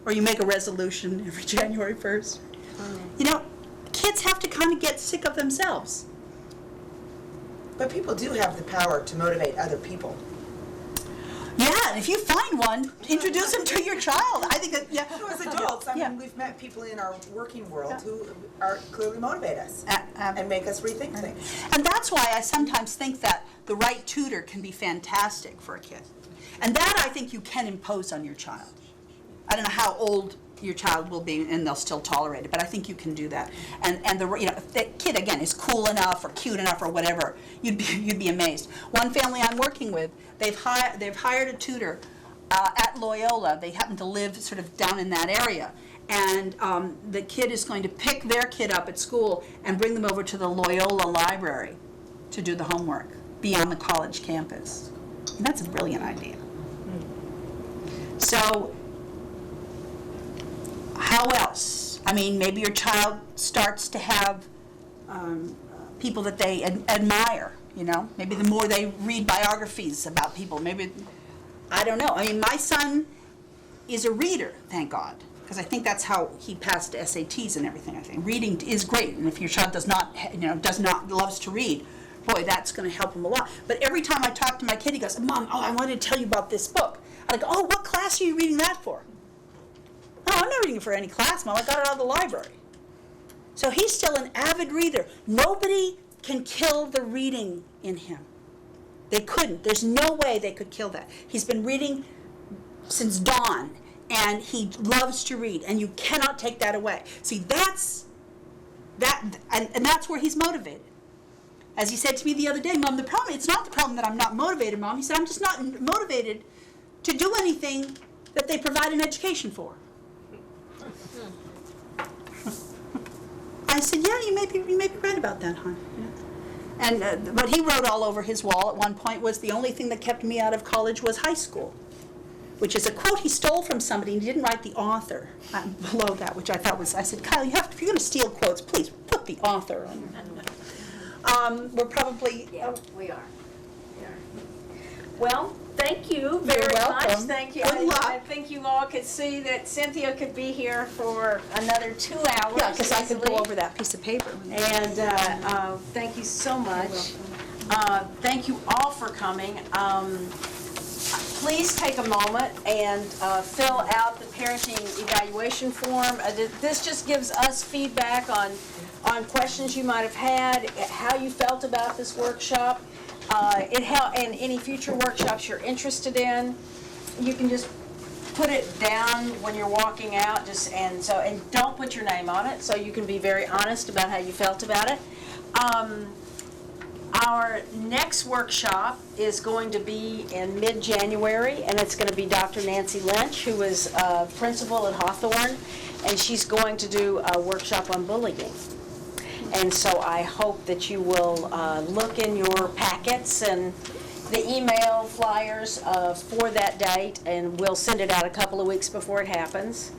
Or you make a resolution every January 1st? Kids have to kind of get sick of themselves. But people do have the power to motivate other people. Yeah, and if you find one, introduce them to your child. I think that, yeah. So as adults, we've met people in our working world who are clearly motivate us and make us rethink things. And that's why I sometimes think that the right tutor can be fantastic for a kid. And that I think you can impose on your child. I don't know how old your child will be and they'll still tolerate it, but I think you can do that. And if the kid again is cool enough or cute enough or whatever, you'd be amazed. One family I'm working with, they've hired a tutor at Loyola. They happen to live sort of down in that area, and the kid is going to pick their kid up at school and bring them over to the Loyola library to do the homework, be on the college campus. And that's a brilliant idea. So. How else? I mean, maybe your child starts to have people that they admire, Maybe the more they read biographies about people, maybe, I don't know. I mean, my son is a reader, thank God, because I think that's how he passed SATs and everything, I think. Reading is great, and if your child loves to read, boy, that's going to help him a lot. But every time I talk to my kid, he goes, Mom, I wanted to tell you about this book. I go, oh, what class are you reading that for? Oh, I'm not reading it for any class, Mom. I got it out of the library. So he's still an avid reader. Nobody can kill the reading in him. They couldn't. There's no way they could kill that. He's been reading since dawn, and he loves to read, and you cannot take that away. See, that's where he's motivated. As he said to me the other day, Mom, it's not the problem that I'm not motivated, Mom. He said, I'm just not motivated to do anything that they provide an education for. I said, yeah, you may be right about that, hon. Yeah. And what he wrote all over his wall at one point was, the only thing that kept me out of college was high school, which is a quote he stole from somebody, and he didn't write the author below that, which I thought was, I said, Kyle, if you're going to steal quotes, please put the author on. We're probably... Yeah, we are. Well, thank you very much. welcome. Thank you. Good luck. I think you all could see that Cynthia could be here for another 2 hours. Yeah, because I could go easily. over that piece of paper. And thank you so much. Thank you all for coming. Please take a moment and fill out the parenting evaluation form. This just gives us feedback on questions you might have had, how you felt about this workshop, and any future workshops you're interested in. You can just put it down when you're walking out, and don't put your name on it, so you can be very honest about how you felt about it. Our next workshop is going to be in mid-January, and it's going to be Dr. Nancy Lynch, who is principal at Hawthorne, and she's going to do a workshop on bullying. And so I hope that you will look in your packets and the email flyers for that date, and we'll send it out a couple of weeks before it happens.